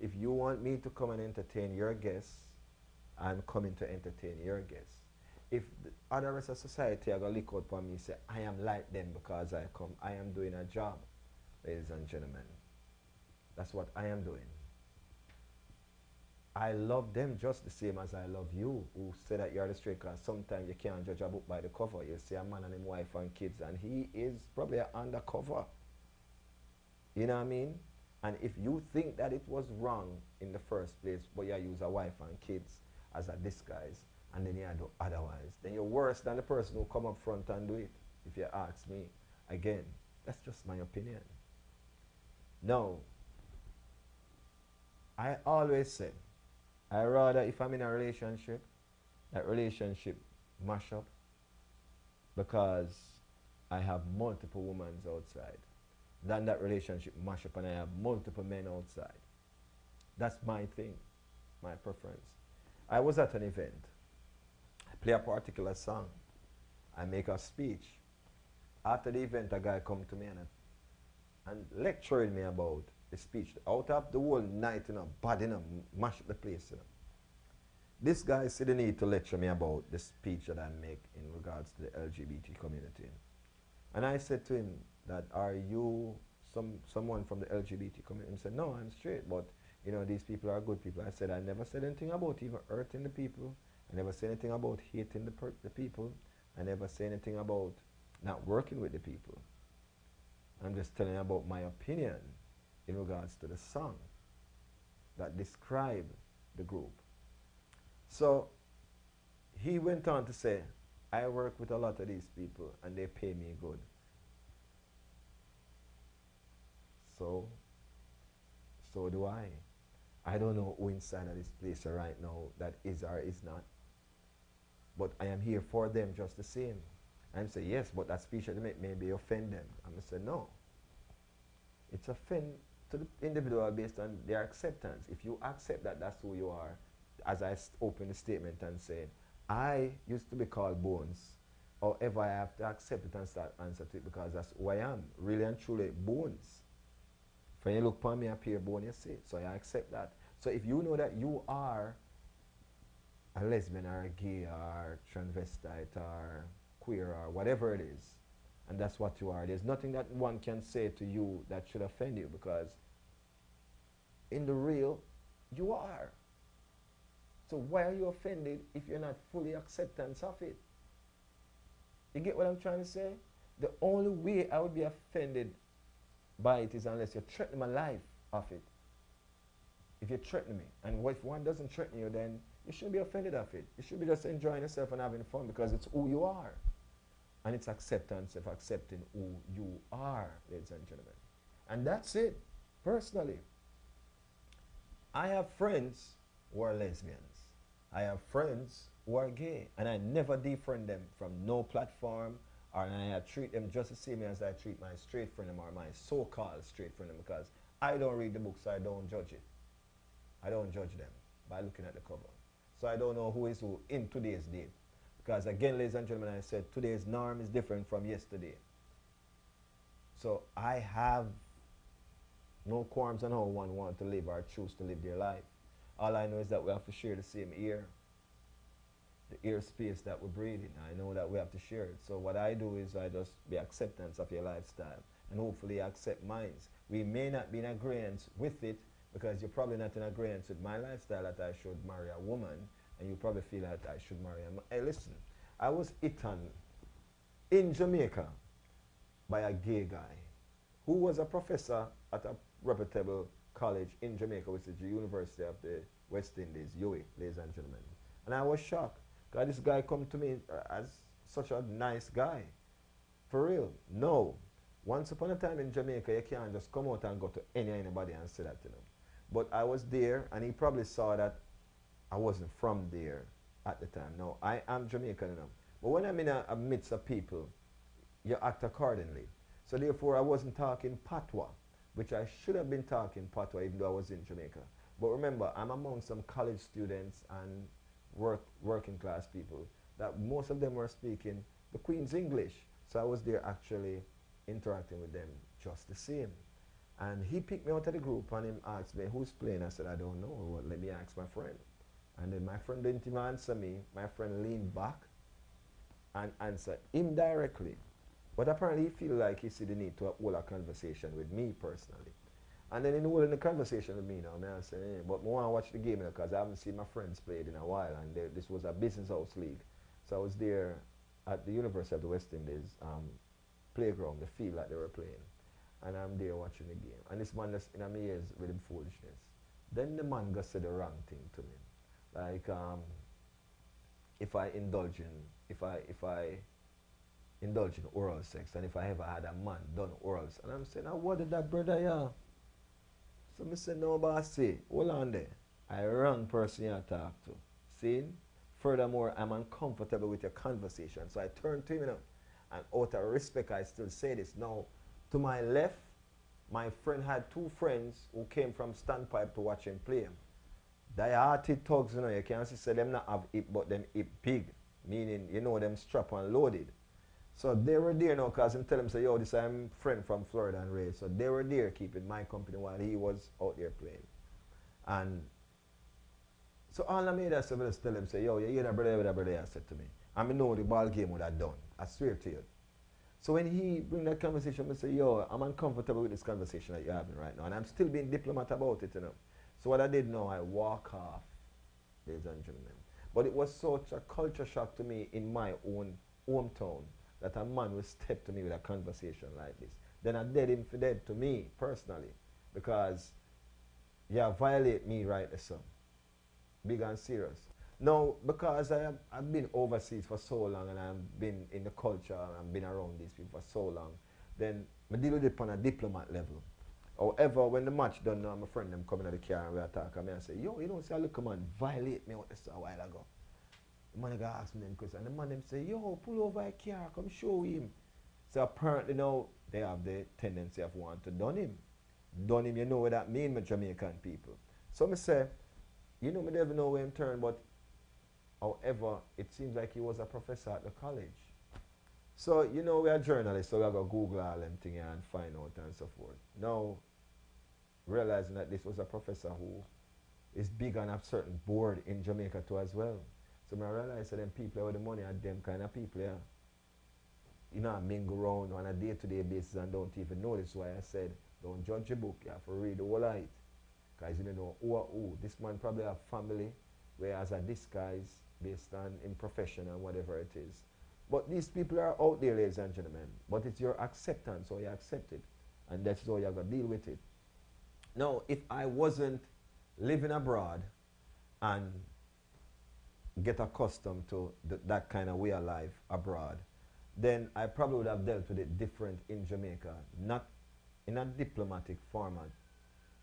If you want me to come and entertain your guests, I'm coming to entertain your guests. If the other rest of society are going to look out for me and say, I am like them because I come, I am doing a job, ladies and gentlemen. That's what I am doing. I love them just the same as I love you, who say that you're the straight, because sometimes you can't judge a book by the cover. You see a man and his wife and kids, and he is probably undercover. You know what I mean? And if you think that it was wrong in the first place, but you use a wife and kids as a disguise, and then you do otherwise, then you're worse than the person who come up front and do it, if you ask me. Again, that's just my opinion. Now, I always say, I rather, if I'm in a relationship, that relationship mash up, because I have multiple women outside, than that relationship mash up and I have multiple men outside. That's my thing, my preference. I was at an event. I play a particular song. I make a speech. After the event, a guy come to me and lecturing me about the speech. Out of the whole night, bad, mash up the place, This guy see the need to lecture me about the speech that I make in regards to the LGBT community. And I said to him that, are you someone from the LGBT community? He said, no, I'm straight, but these people are good people. I said, I never said anything about even hurting the people. I never said anything about hating the people. I never said anything about not working with the people. I'm just telling you about my opinion in regards to the song that describe the group. So he went on to say, I work with a lot of these people and they pay me good. So do I. I don't know who inside of this place right now that is or is not. But I am here for them just the same. I'm saying, yes, but that speech that they make maybe offend them. I'm going to say, no. It's offend to the individual based on their acceptance. If you accept that that's who you are, as I open the statement and say, I used to be called Bones. However, I have to accept it and start answer to it because that's who I am. Really and truly, Bones. When you look upon me, I appear bone, you see. So I accept that. So if you know that you are a lesbian or a gay or transvestite or queer or whatever it is, and that's what you are, there's nothing that one can say to you that should offend you, because in the real, you are. So why are you offended if you're not fully acceptance of it? You get what I'm trying to say? The only way I would be offended by it is unless you threaten my life of it. If you threaten me, and if one doesn't threaten you, then you shouldn't be offended of it. You should be just enjoying yourself and having fun, because it's who you are. And it's acceptance of accepting who you are, ladies and gentlemen. And that's it, personally. I have friends who are lesbians. I have friends who are gay, and I never defriend them from no platform, or I treat them just the same as I treat my straight friend or my so-called straight friend, because I don't read the book, so I don't judge it. I don't judge them by looking at the cover. So I don't know who is who in today's day. Because again, ladies and gentlemen, I said today's norm is different from yesterday. So I have no qualms on how one wants to live or choose to live their life. All I know is that we have to share the same air, the air space that we're breathing. I know that we have to share it. So what I do is I just be acceptance of your lifestyle and hopefully accept mine. We may not be in agreement with it, because you're probably not in agreement with my lifestyle that I should marry a woman, and you probably feel that I should marry a man. Hey, listen, I was eaten in Jamaica by a gay guy who was a professor at a reputable college in Jamaica, which is the University of the West Indies, UWI, ladies and gentlemen. And I was shocked, because this guy come to me as such a nice guy. For real, no. Once upon a time in Jamaica, you can't just come out and go to anybody and say that, But I was there, and he probably saw that I wasn't from there at the time. Now, I am Jamaican, But when I'm in a midst of people, you act accordingly. So therefore, I wasn't talking patois, which I should have been talking patois even though I was in Jamaica. But remember, I'm among some college students and working class people that most of them were speaking the Queen's English. So I was there actually interacting with them just the same. And he picked me out of the group and him asked me, who's playing? I said, I don't know. Well, let me ask my friend. And then my friend didn't even answer me. My friend leaned back and answered him directly. But apparently he feel like he see the need to hold a conversation with me personally. And then in holding the conversation with me now, I say, but I want to watch the game because I haven't seen my friends play it in a while. And this was a business house league. So I was there at the University of the West Indies playground, the field that they were playing. And I'm there watching the game. And this man just in my ears with him foolishness. Then the man just said the wrong thing to me. Like if I indulge in oral sex and if I ever had a man done oral sex. And I'm saying, now what did that brother yeah? So I said, no boss say, hold on there. I wrong person you talk to. See? Furthermore, I'm uncomfortable with your conversation. So I turned to him, and out of respect I still say this. Now, to my left, my friend had two friends who came from Standpipe to watch him play him. Die-hearted thugs, you can't say them not have hip, but them hip big. Meaning, them strap and loaded. So they were there now because him tell him, say, yo, this is my friend from Florida and raised. So they were there keeping my company while he was out there playing. And so all I made us was tell him, say, yo, you hear that brother has said to me. And I know the ball game would have done. I swear to you. So when he bring that conversation, I say, yo, I'm uncomfortable with this conversation that you're having right now. And I'm still being diplomat about it, So what I did now, I walk off, ladies and gentlemen. But it was such a culture shock to me in my own hometown that a man will step to me with a conversation like this. Then I dead him for dead to me, personally. Because you violate me right there, son. Big and serious. Now, because I've been overseas for so long and I've been in the culture and I've been around these people for so long, then I deal with it on a diplomat level. However, when the match done now, my friend them coming at the car and we attack and I say, yo, you don't see a little man violate me out this a while ago. The man got ask me them questions and the man them say, yo, pull over a car, come show him. So apparently now they have the tendency of wanting to done him. Done him, you know what that mean, my Jamaican people. So I say, me never know where him turn, but however, it seems like he was a professor at the college. So, we are journalists, so we are going to Google all them things and find out and so forth. Now, realizing that this was a professor who is big on a certain board in Jamaica too as well. So I realized that them people with the money are them kind of people, mingle around on a day-to-day basis and don't even know this. Why I said, don't judge a book, you have to read the whole of it. Because you don't know who. This man probably have family, whereas a disguise based on in profession and whatever it is. But these people are out there, ladies and gentlemen. But it's your acceptance, so you accept it. And that's how you're going to deal with it. Now, if I wasn't living abroad and get accustomed to that kind of way of life abroad, then I probably would have dealt with it different in Jamaica. Not in a diplomatic format,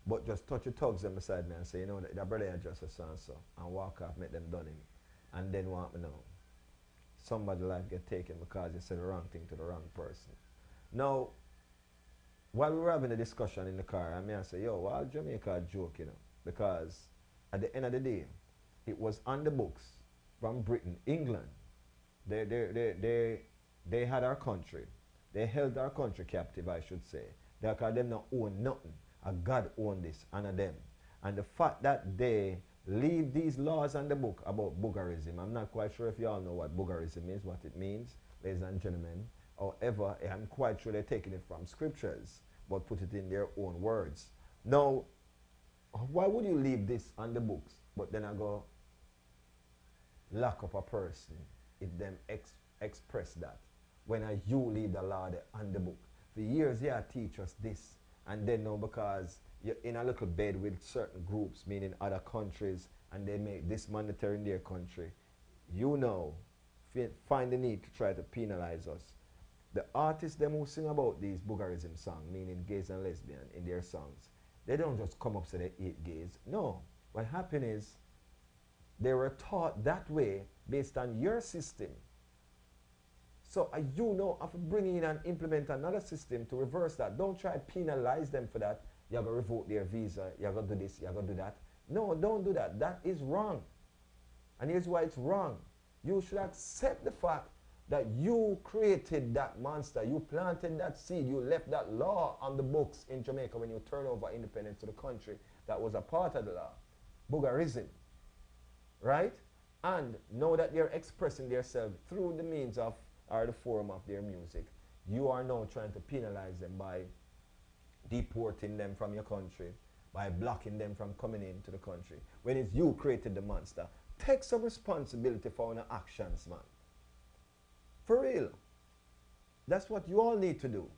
but just touch the thugs them beside me and say, that brother is just a so-and-so, and walk off, make them done him. And then want me know. Somebody's life get taken because you said the wrong thing to the wrong person. Now, while we were having a discussion in the car, I say, yo, why Jamaica a joke, because at the end of the day, it was on the books from Britain, England. They had our country. They held our country captive, I should say. Because them not own nothing. God owned this, and them. And the fact that they leave these laws on the book about boogerism, I'm not quite sure if you all know what boogerism is, what it means, ladies and gentlemen. However, I'm quite sure they're taking it from scriptures, but put it in their own words. Now, why would you leave this on the books, but then I go lock up a person if them express that? When you leave the law on the book. For years, they teach us this. And then now because you're in a little bed with certain groups, meaning other countries, and they make this mandatory in their country, find the need to try to penalize us. The artists, them who sing about these boogerism songs, meaning gays and lesbians in their songs, they don't just come up and say they hate gays. No. What happened is they were taught that way based on your system. So have to bring in and implement another system to reverse that. Don't try to penalize them for that. You're going to revoke their visa. You're going to do this. You're going to do that. No, don't do that. That is wrong. And here's why it's wrong. You should accept the fact that you created that monster, you planted that seed, you left that law on the books in Jamaica when you turned over independence to the country that was a part of the law, boogerism, right? And now that they're expressing themselves through the means of, or the form of their music, you are now trying to penalize them by deporting them from your country, by blocking them from coming into the country, when it's you created the monster. Take some responsibility for your actions, man. For real. That's what you all need to do.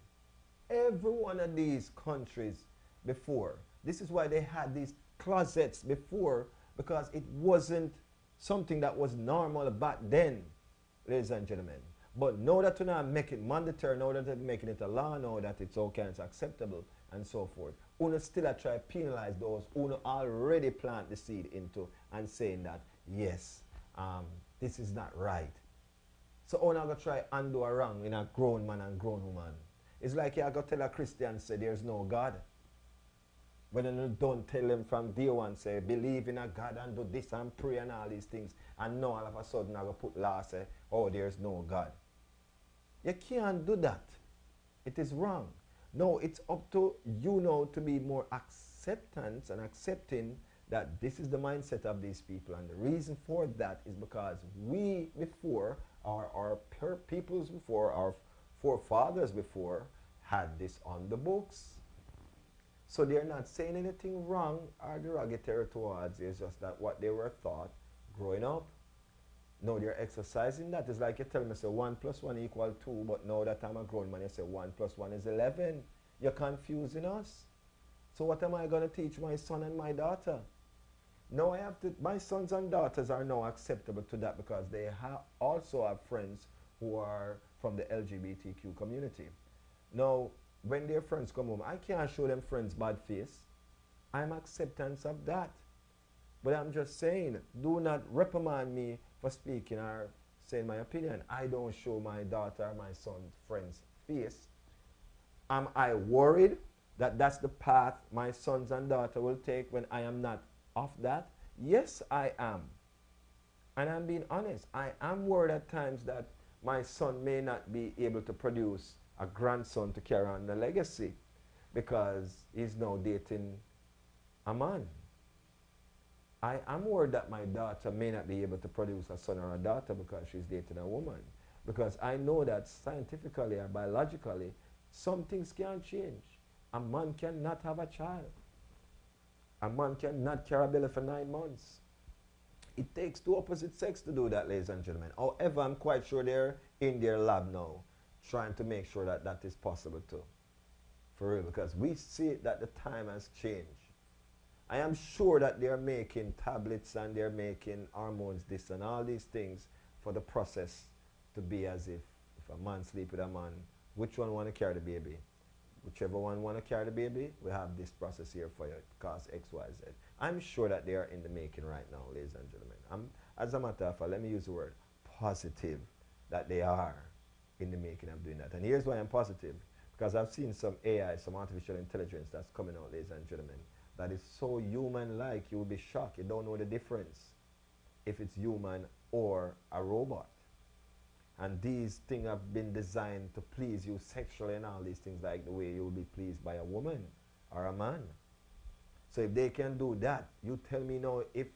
Every one of these countries before, this is why they had these closets before, because it wasn't something that was normal back then, ladies and gentlemen. But now that we're not making it mandatory, now that they're making it a law, now that it's okay and it's acceptable and so forth, Uno still try to penalize those who already plant the seed into and saying that, yes, this is not right. So I'm going to try undo a wrong in a grown man and grown woman. It's like you're going to tell a Christian, say, there's no God. But then you don't tell them from day one, say, believe in a God and do this and pray and all these things. And now all of a sudden I'm going to put law, say, oh, there's no God. You can't do that. It is wrong. No, it's up to you now to be more acceptance and accepting that this is the mindset of these people. And the reason for that is because we before, our peoples before, our forefathers before, had this on the books. So they're not saying anything wrong or derogatory towards it. It's just that what they were taught growing up. No, they're exercising that. It's like you tell me, say 1 + 1 = 2, but now that I'm a grown man, you say 1 + 1 is 11. You're confusing us. So what am I going to teach my son and my daughter? No, I have to, my sons and daughters are now acceptable to that because they also have friends who are from the LGBTQ community. Now, when their friends come home, I can't show them friends bad face. I'm acceptance of that. But I'm just saying, do not reprimand me for speaking or saying my opinion. I don't show my daughter or my son's friends face. Am I worried that that's the path my sons and daughter will take when I am not of that? Yes, I am. And I'm being honest. I am worried at times that my son may not be able to produce a grandson to carry on the legacy because he's now dating a man. I am worried that my daughter may not be able to produce a son or a daughter because she's dating a woman. Because I know that scientifically or biologically, some things can change. A man cannot have a child. A man cannot carry a belly for 9 months. It takes two opposite sex to do that, ladies and gentlemen. However, I'm quite sure they're in their lab now trying to make sure that that is possible too. For real, because we see that the time has changed. I am sure that they're making tablets and they're making hormones, this and all these things for the process to be as if a man sleep with a man, which one want to carry the baby? Whichever one want to carry the baby, we have this process here for you, cause X, Y, Z. I'm sure that they are in the making right now, ladies and gentlemen. As a matter of fact, let me use the word positive that they are in the making of doing that. And here's why I'm positive, because I've seen some AI, some artificial intelligence that's coming out, ladies and gentlemen, that is so human-like, you will be shocked. You don't know the difference if it's human or a robot. And these things have been designed to please you sexually and all these things, like the way you will be pleased by a woman or a man. So if they can do that, you tell me now if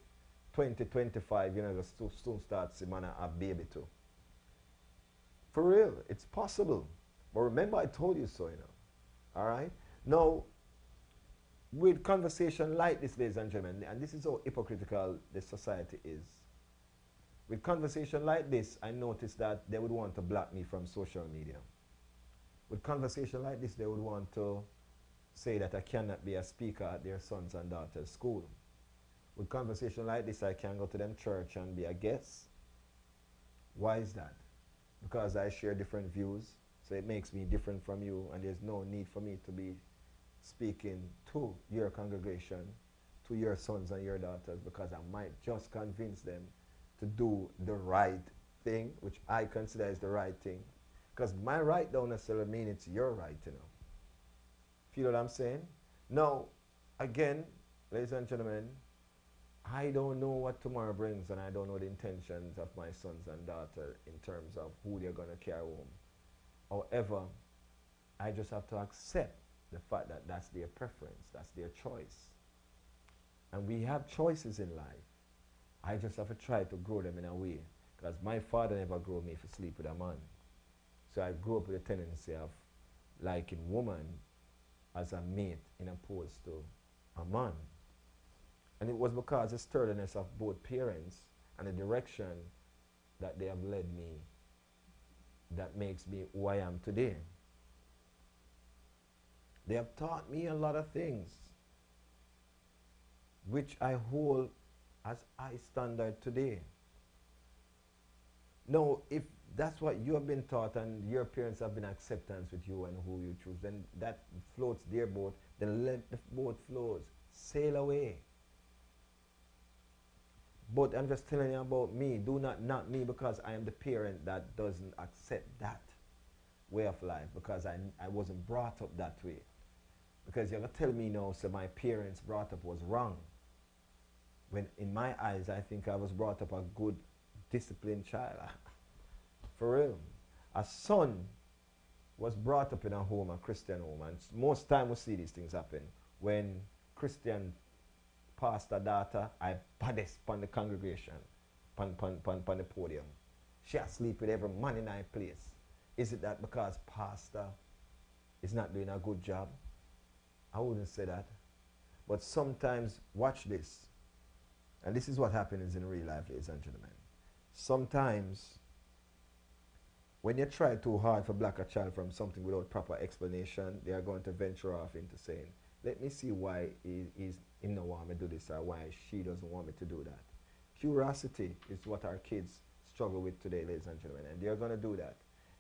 2025, you know, soon starts the man a baby too. For real, it's possible. But remember I told you so, you know. All right? Now, with conversation like this, ladies and gentlemen, and this is how hypocritical this society is. With conversation like this, I noticed that they would want to block me from social media. With conversation like this, they would want to say that I cannot be a speaker at their sons and daughters' school. With conversation like this, I can go to them church and be a guest. Why is that? Because I share different views, so it makes me different from you, and there's no need for me to be speaking to your congregation, to your sons and your daughters, because I might just convince them to do the right thing, which I consider is the right thing. Because my right don't necessarily mean it's your right, you know. Feel what I'm saying? Now, again, ladies and gentlemen, I don't know what tomorrow brings, and I don't know the intentions of my sons and daughter in terms of who they're going to carry home. However, I just have to accept the fact that that's their preference, that's their choice. And we have choices in life. I just have to try to grow them in a way. Because my father never grew me to sleep with a man. So I grew up with a tendency of liking woman as a mate in opposed to a man. And it was because the sturdiness of both parents and the direction that they have led me that makes me who I am today. They have taught me a lot of things which I hold as high standard today. Now, if that's what you have been taught and your parents have been acceptance with you and who you choose, then that floats their boat, then let the boat flows. Sail away. But I'm just telling you about me. Do not knock me because I am the parent that doesn't accept that way of life, because I wasn't brought up that way. Because you're going to tell me now, so my parents brought up was wrong. When in my eyes, I think I was brought up a good, disciplined child. For real. A son was brought up in a home, a Christian home, and most time we see these things happen. When Christian pastor daughter, I baddest upon the congregation, upon the podium. She asleep with every man in her place. Is it that because pastor is not doing a good job? I wouldn't say that. But sometimes, watch this. And this is what happens in real life, ladies and gentlemen. Sometimes, when you try too hard to block a child from something without proper explanation, they are going to venture off into saying, let me see why he don't want me to do this or why she doesn't want me to do that. Curiosity is what our kids struggle with today, ladies and gentlemen, and they're going to do that.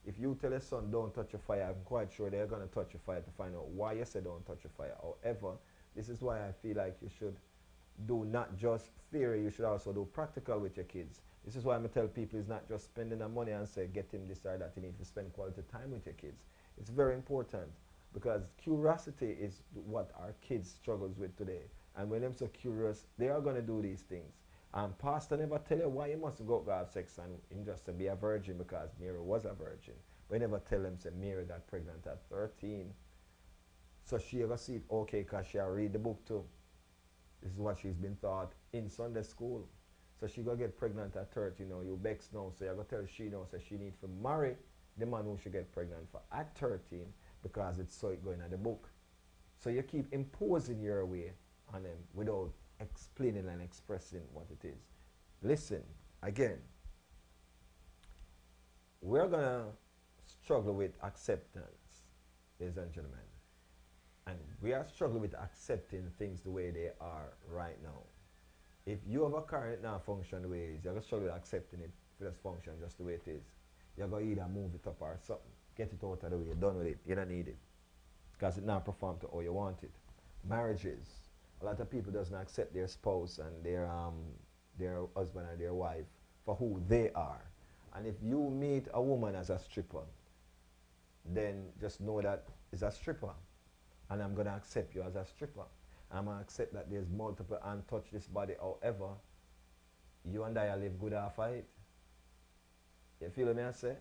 If you tell a son, don't touch your fire, I'm quite sure they're going to touch your fire to find out why you said don't touch your fire. However, this is why I feel like you should do not just theory, you should also do practical with your kids. This is why I tell people it's not just spending the money and say get him this or that. You need to spend quality time with your kids. It's very important because curiosity is what our kids struggles with today. And when they're so curious, they are going to do these things. And pastor never tell you why you must go have sex and him just to be a virgin because Mary was a virgin. But never tell them say Mary got pregnant at 13. So she ever see it okay because she read the book too. This is what she's been taught in Sunday school. So she gonna get pregnant at 13 now. You vex now, so you're gonna tell she now so she need to marry the man who she get pregnant for at 13 because it's so it going in the book. So you keep imposing your way on them without explaining and expressing what it is. Listen, again, we're gonna struggle with acceptance, ladies and gentlemen. And we are struggling with accepting things the way they are right now. If you have a car and it not function the way it is, you're going to struggle with accepting it for this function just the way it is. You're going to either move it up or something. Get it out of the way, you're done with it. You don't need it. Because it not perform to how you want it. Marriages. A lot of people doesn't accept their spouse and their husband or their wife for who they are. And if you meet a woman as a stripper, then just know that it's a stripper. And I'm going to accept you as a stripper. I'm going to accept that there's multiple and touch this body. However, you and I live good off of it. You feel what I say?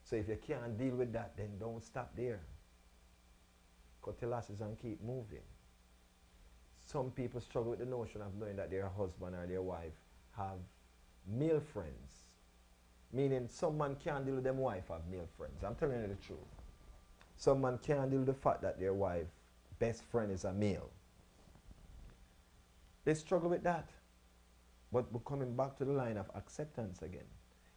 So if you can't deal with that, then don't stop there. Cut your losses and keep moving. Some people struggle with the notion of knowing that their husband or their wife have male friends. Meaning some man can't deal with them wife have male friends. I'm telling you the truth. Some man can't deal with the fact that their wife best friend is a male. They struggle with that. But we're coming back to the line of acceptance again.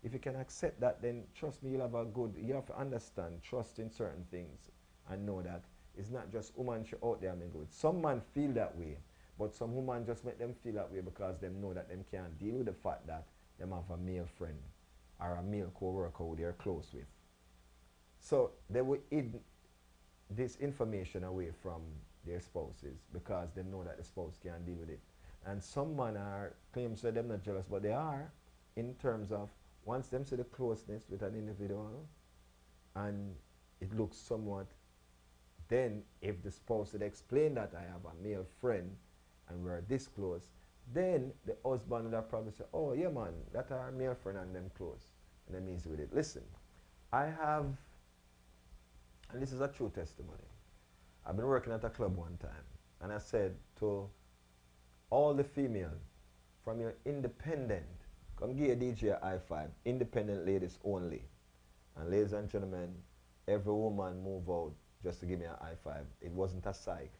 If you can accept that, then trust me, you'll have a good, you have to understand, trust in certain things and know that it's not just woman out there and good. Some men feel that way, but some women just make them feel that way because they know that they can't deal with the fact that they have a male friend or a male co-worker who they're close with. So they will hide this information away from their spouses because they know that the spouse can't deal with it. And some men are claim that they're not jealous, but they are in terms of once them see the closeness with an individual and it looks somewhat, then if the spouse would explain that I have a male friend and we're this close, Then the husband would have probably say, oh yeah man, that are my friend and them close. And then means with it. Listen, I have, and this is a true testimony. I've been working at a club one time, and I said to all the female from your independent, come give a DJ a high five, independent ladies only. And ladies and gentlemen, every woman move out just to give me a high five. It wasn't a psych,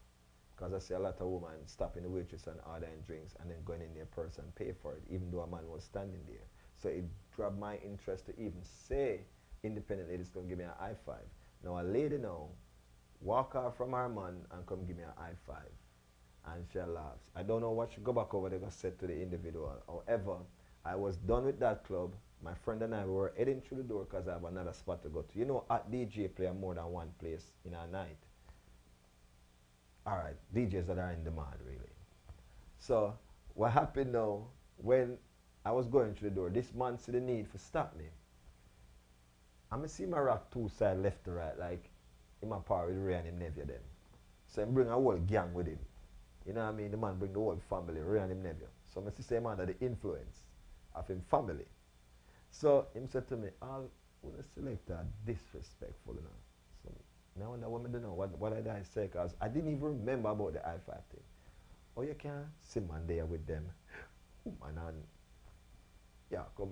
because I see a lot of women stopping the waitress and ordering drinks and then going in their purse and pay for it, even though a man was standing there. So it grabbed my interest to even say independent ladies come give me a high five. Now a lady now walk out from her man and come give me a high five. And she laughs. I don't know what she go back over there and said to the individual. However, I was done with that club. My friend and I were heading through the door because I have another spot to go to. You know, at DJ play more than one place in a night. Alright, DJs that are in demand really. So what happened now, when I was going through the door, this man see the need for stop me. I'm see my rock two side left to right, like in my power with Ray and him nephew them. So he bring a whole gang with him. You know what I mean? The man bring the whole family, Ray and him nephew. So I see say man that the influence of him family. So him said to me, I'll select disrespectful, you know. So now I wonder what I don't know what did I say, because I didn't even remember about the I-5 thing. Oh, you can see man there with them. Woman and yeah, come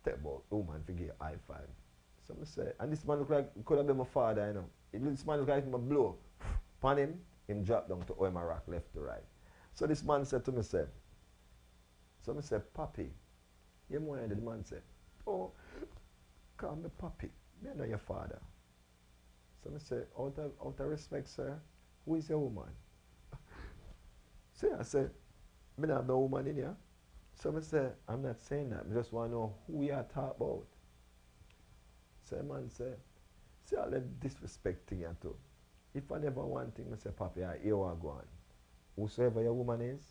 tell about woman to give I-5. So I say, and this man look like could have been my father, you know. This man look like my blow. Pan him drop down to my rock left to right. So this man said to me, so I said, Papi, you know what the man said? Oh, call me Papi. I know your father. So I said, out of respect, sir, who is your woman? So I said, I don't have no woman in here. So I said, I'm not saying that. I just want to know who we are talking about. So the man said, see all the disrespect thing you too. If I never want thing, I say, Papi, I hear what go on. Whosoever your woman is,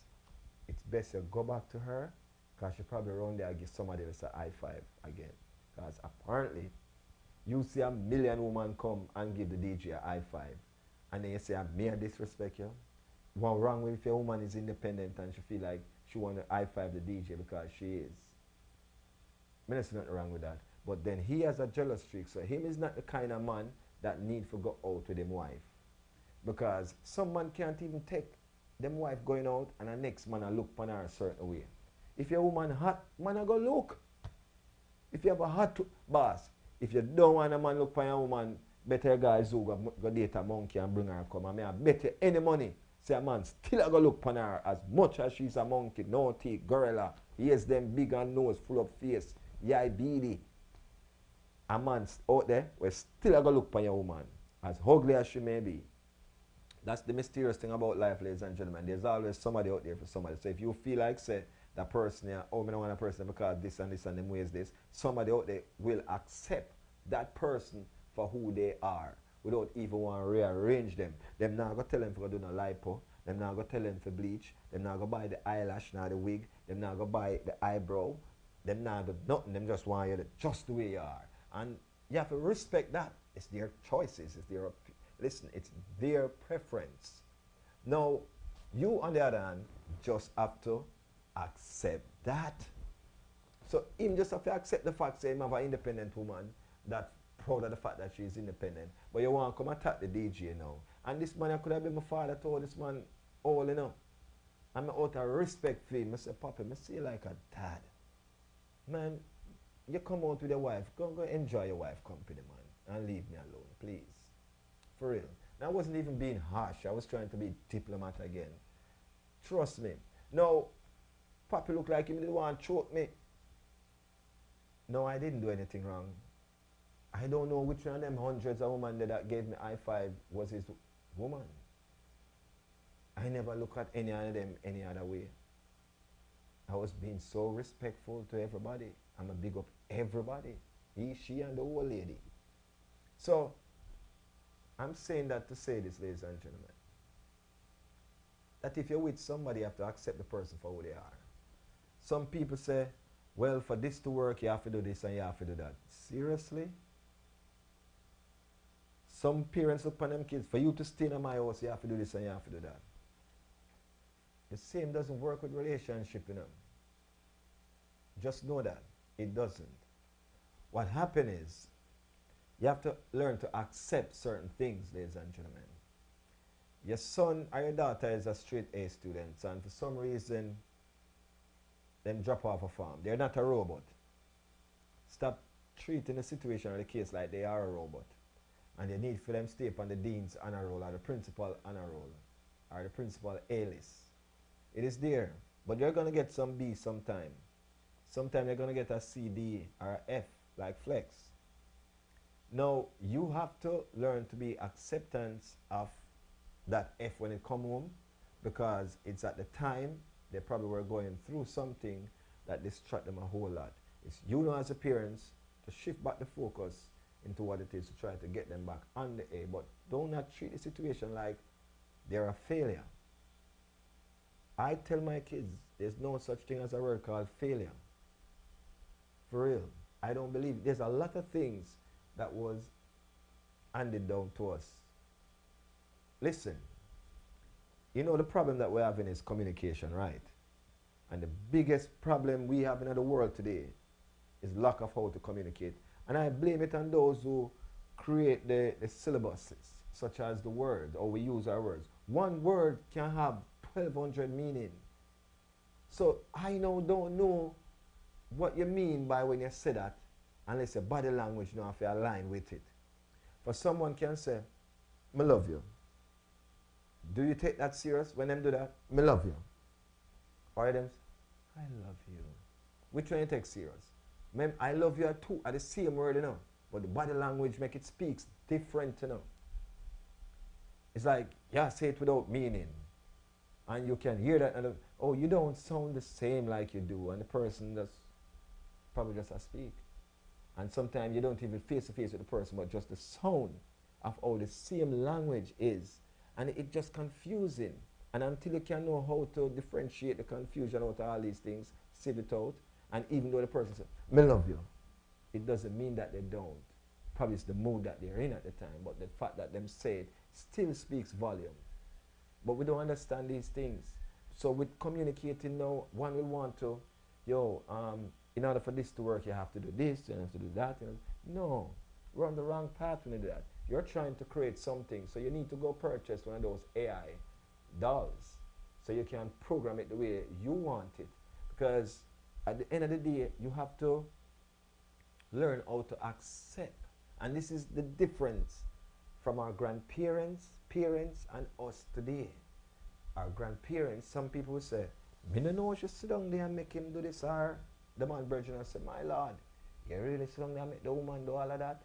it's best you go back to her, because she probably around there give somebody else a high five again. Because apparently, you see a million women come and give the DJ a high five, and then you say, may I disrespect you? What's wrong with if your woman is independent and she feel like she want to high five the DJ because she is? I there's nothing wrong with that. But then he has a jealous streak, so him is not the kind of man that need to go out with him wife. Because some man can't even take them wife going out and the next man a look upon her a certain way. If your woman hot, man a go look. If you have a hot boss, if you don't want a man look upon your woman, better guys who go date a monkey and bring her come. I mean, I bet you any money, say a man still a go look upon her as much as she's a monkey, no teeth, gorilla, ears them big and nose, full of face, yeah, beady. A man out there will still a go look upon your woman, as ugly as she may be. That's the mysterious thing about life, ladies and gentlemen. There's always somebody out there for somebody. So if you feel like, say, that person, yeah, oh, I don't want a person because this and them ways this, somebody out there will accept that person for who they are without even want to rearrange them. Them now go tell them to do no lipo. Them now go tell them to bleach. Them now go buy the eyelash, now the wig. Them now go buy the eyebrow. Them now do nothing. Them just want you to just the way you are. And you have to respect that. It's their choices. It's their listen, it's their preference. Now, you on the other hand just have to accept that. So him just have to accept the fact that he have an independent woman that's proud of the fact that she is independent. But you want to come attack the DJ now. And this man could have been my father told this man all, you know. I'm out of respect for him. I say, Papa, I see you like a dad. Man, you come out with your wife. Go enjoy your wife company, man. And leave me alone, please. For real. And I wasn't even being harsh. I was trying to be diplomat again. Trust me. Now, Papi looked like him didn't want to choke me. No, I didn't do anything wrong. I don't know which one of them hundreds of women that gave me high five was his woman. I never look at any of them any other way. I was being so respectful to everybody. I'm a big up everybody. He, she, and the old lady. So, I'm saying that to say this, ladies and gentlemen. That if you're with somebody, you have to accept the person for who they are. Some people say, well, for this to work, you have to do this and you have to do that. Seriously? Some parents look upon them kids, for you to stay in my house, you have to do this and you have to do that. The same doesn't work with relationship, you know. Just know that it doesn't. What happened is you have to learn to accept certain things, ladies and gentlemen. Your son or your daughter is a straight A student, and for some reason, them drop off a farm. They're not a robot. Stop treating the situation or the case like they are a robot. And you need for them to stay up on the dean's honor roll or the principal honor roll or the principal A list. It is there, but you're going to get some B sometime. Sometime you're going to get a C, D, or a F, like Flexx. Now, you have to learn to be acceptance of that F when it come home, because it's at the time they probably were going through something that distract them a whole lot. It's you know as a parents to shift back the focus into what it is to try to get them back on the A, but do not treat the situation like they're a failure. I tell my kids there's no such thing as a word called failure. For real. I don't believe there's a lot of things that was handed down to us. Listen, you know the problem that we're having is communication, right? And the biggest problem we have in the world today is lack of how to communicate. And I blame it on those who create the syllabuses, such as the words, or we use our words. One word can have 1,200 meaning. So I now don't know what you mean by when you say that, unless your body language now have to align with it. For someone can say, "Me love you." Do you take that serious when them do that? "Me love you." Or them, "I love you." Which one you take serious? "I love you" too are the same word, you know, but the body language make it speaks different, you know. It's like, yeah, say it without meaning. And you can hear that, and oh, you don't sound the same like you do, and the person just probably just speak. And sometimes you don't even face to face with the person, but just the sound of how the same language is. And it just confusing. And until you can know how to differentiate the confusion out of all these things, sieve it out, and even though the person says, "Me love you," it doesn't mean that they don't. Probably it's the mood that they're in at the time, but the fact that them say it still speaks volume. But we don't understand these things. So with communicating now, one will want to, in order for this to work, you have to do this, you have to do that. No, we're on the wrong path when you do that. You're trying to create something, so you need to go purchase one of those AI dolls so you can program it the way you want it. Because at the end of the day, you have to learn how to accept. And this is the difference from our grandparents, parents, and us today. Our grandparents, some people will say, "Me no know she sit down there and make him do this," or the man virgin will say, "My Lord, you really sit down there and make the woman do all of that?"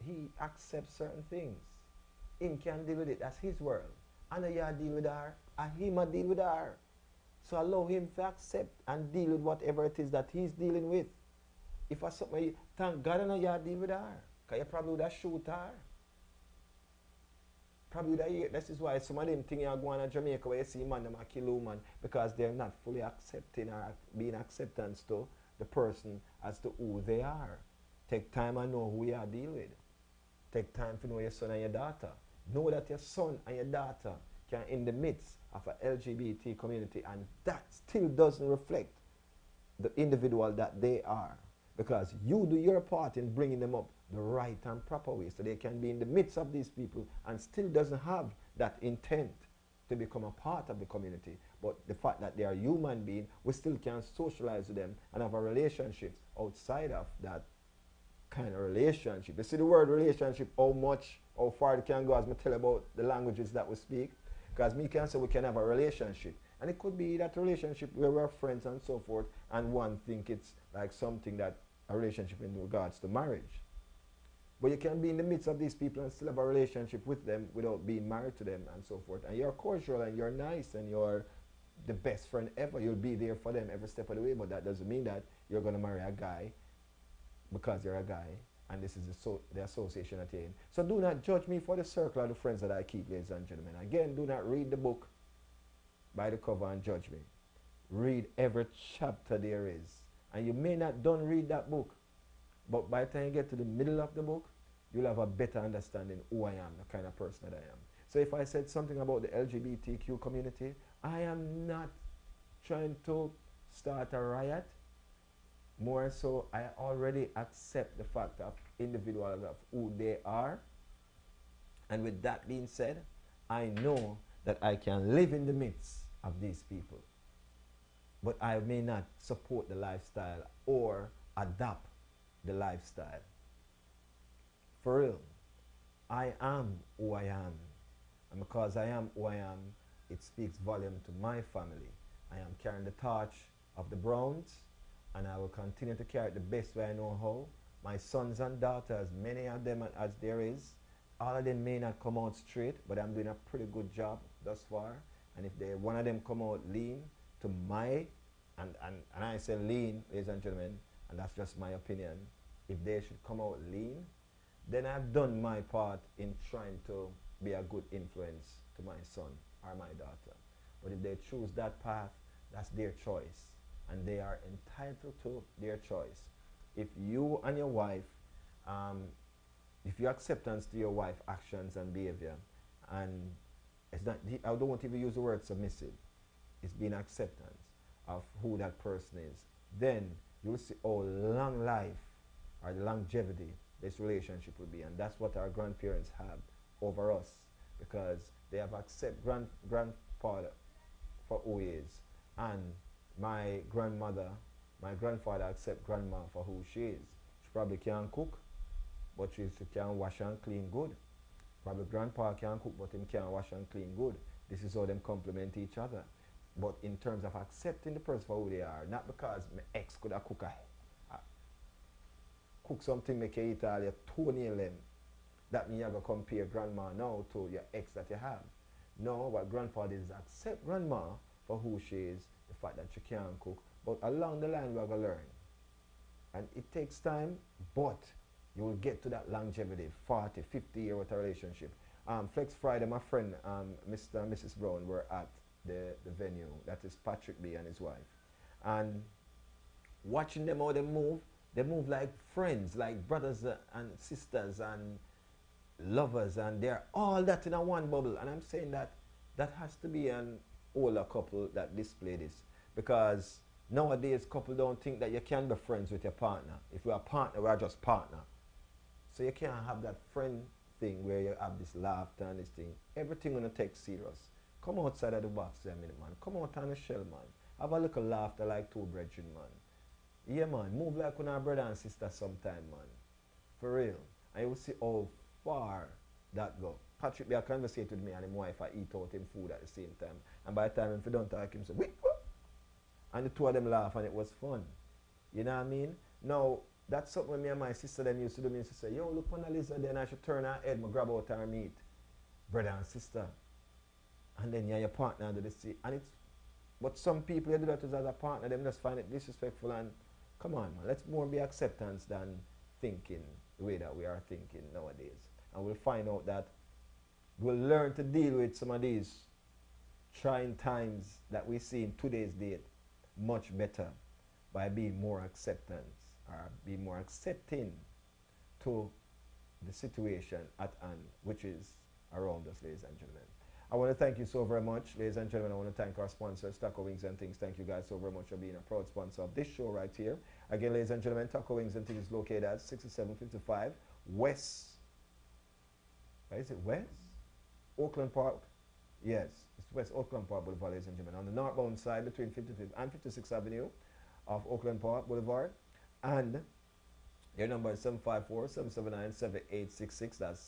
He accepts certain things. Him can deal with it. That's his world. And you deal with her, and he a deal with her. So allow him to accept and deal with whatever it is that he's dealing with. If I something, thank God you deal with her, because you probably would have shoot her. Probably this is why some of them things are going to Jamaica where you see man them a kill woman, because they're not fully accepting or being acceptance to the person as to who they are. Take time and know who you are dealing with. Take time to know your son and your daughter. Know that your son and your daughter can in the midst of an LGBT community, and that still doesn't reflect the individual that they are, because you do your part in bringing them up the right and proper way so they can be in the midst of these people and still doesn't have that intent to become a part of the community. But the fact that they are human beings, we still can socialize with them and have a relationship outside of that kind of relationship. You see the word relationship, how far it can go, as I tell about the languages that we speak. Because me can say we can have a relationship. And it could be that relationship where we're friends and so forth, and one think it's like something that a relationship in regards to marriage. But you can be in the midst of these people and still have a relationship with them without being married to them and so forth. And you're cordial and you're nice and you're the best friend ever. You'll be there for them every step of the way, but that doesn't mean that you're going to marry a guy because you're a guy and this is the association that you're in. So do not judge me for the circle of the friends that I keep, ladies and gentlemen. Again, do not read the book by the cover and judge me. Read every chapter there is. And you may not done read that book, but by the time you get to the middle of the book, you'll have a better understanding who I am, the kind of person that I am. So if I said something about the LGBTQ community, I am not trying to start a riot. More so, I already accept the fact of individuals of who they are. And with that being said, I know that I can live in the midst of these people. But I may not support the lifestyle or adopt the lifestyle. For real, I am who I am. And because I am who I am, it speaks volume to my family. I am carrying the torch of the Browns, and I will continue to carry it the best way I know how. My sons and daughters, many of them as there is, all of them may not come out straight, but I'm doing a pretty good job thus far. And if one of them come out lean to my, and I say lean, ladies and gentlemen, and that's just my opinion, if they should come out lean, then I've done my part in trying to be a good influence to my son or my daughter. But if they choose that path, that's their choice, and they are entitled to their choice. If you and your wife, if your acceptance to your wife's actions and behavior, and it's not, I don't want to even use the word submissive, it's being acceptance of who that person is, then you will see how long life or the longevity this relationship will be. And that's what our grandparents have over us, because they have accepted grandfather for who he is, and my grandfather accept grandma for who she is. She probably can't cook, but she can wash and clean good. Probably grandpa can't cook, but him can wash and clean good. This is how them complement each other. But in terms of accepting the person for who they are, not because my ex could have cook something make you eat all your toenail them, that means you have to compare grandma now to your ex that you have. No, what grandfather is accept grandma for who she is, the fact that she can't cook, but along the line we are going to learn. And it takes time, but you will get to that longevity, 40, 50 year with a relationship. Flexx Friday, my friend, Mr. and Mrs. Brown, were at the venue. That is Patrick B and his wife. And watching them how they move like friends, like brothers and sisters and lovers, and they're all that in a one bubble. And I'm saying that that has to be an older couple that display this, because nowadays couple don't think that you can be friends with your partner. If we're a partner, we're just partner. So you can't have that friend thing where you have this laughter and this thing. Everything gonna take serious. Come outside of the box there a minute, man. Come out on the shell, man. Have a little laughter like two brethren, man. Yeah, man. Move like when our brother and sister sometime, man. For real. And you will see how far that go. Patrick be a conversate with me and his wife I eat out him food at the same time. And by the time if you don't talk him say, wait, what? And the two of them laugh and it was fun. You know what I mean? Now, that's something when me and my sister them used to do. Me used to say, yo, look on the lizard there, and I should turn her head, and grab out her meat. Brother and sister. And then you and your partner do the same. And it's, but some people you do that as a partner, them just find it disrespectful, and come on, man, let's more be acceptance than thinking the way that we are thinking nowadays. And we'll find out that we'll learn to deal with some of these trying times that we see in today's date much better by being more acceptance or being more accepting to the situation at hand, which is around us, ladies and gentlemen. I want to thank you so very much, ladies and gentlemen. I want to thank our sponsors, Taco Wings and Things. Thank you guys so very much for being a proud sponsor of this show right here. Again, ladies and gentlemen, Taco Wings and Things is located at 6755 West. What is it, West? Oakland Park? Yes, it's West Oakland Park Boulevard, ladies and gentlemen. On the northbound side between 55th and 56th Avenue of Oakland Park Boulevard. And your number is 754-779-7866. That's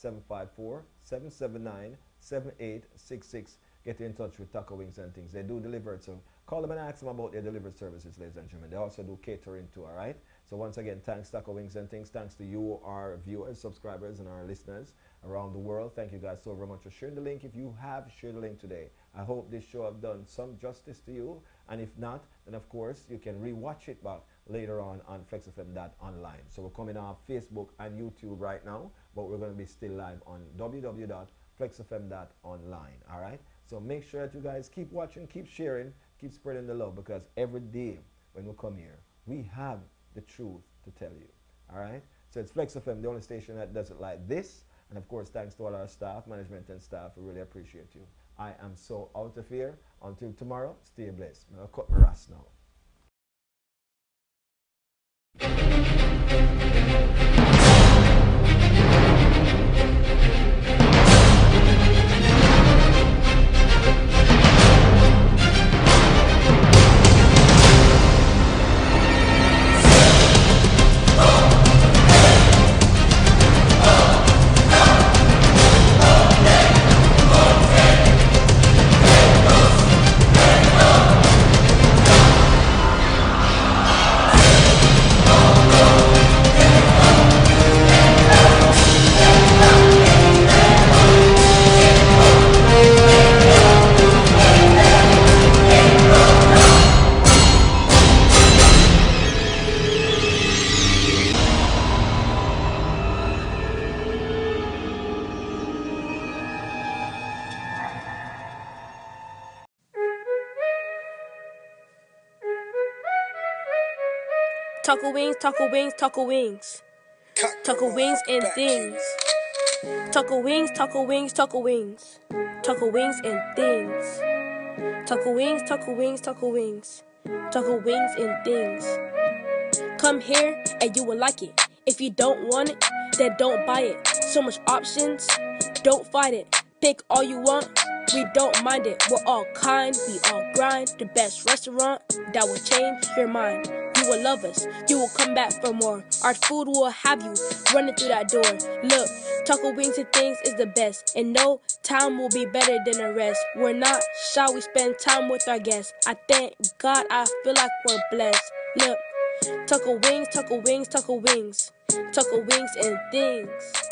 754-779-7866. Get in touch with Taco Wings and Things. They do deliver it, so call them and ask them about their delivered services, ladies and gentlemen. They also do catering too, all right? So once again, thanks Taco Wings and Things. Thanks to you, our viewers, subscribers, and our listeners around the world. Thank you guys so very much for sharing the link. If you have, share the link today. I hope this show have done some justice to you. And if not, then of course, you can rewatch it back later on flexfm.online. So we're coming on Facebook and YouTube right now, but we're going to be still live on www.flexfm.online. All right? So make sure that you guys keep watching, keep sharing, keep spreading the love, because every day when we come here, we have the truth to tell you. All right? So it's Flexx FM, the only station that does it like this. And of course, thanks to all our staff, management and staff. We really appreciate you. I am so out of here. Until tomorrow, stay blessed. I'm gonna cut my rest now. Taco wings, taco wings, taco wings. Taco wings and things. Taco wings, taco wings, taco wings. Taco wings and things. Taco wings, taco wings, taco wings. Taco wings and things. Come here and you will like it. If you don't want it, then don't buy it. So much options, don't fight it. Pick all you want, we don't mind it. We're all kind, we all grind. The best restaurant that will change your mind. You will love us, you will come back for more. Our food will have you running through that door. Look, taco wings and things is the best, and no time will be better than the rest. We're not shy, we spend time with our guests. I thank God, I feel like we're blessed. Look, taco wings, taco wings, taco wings. Taco wings and things.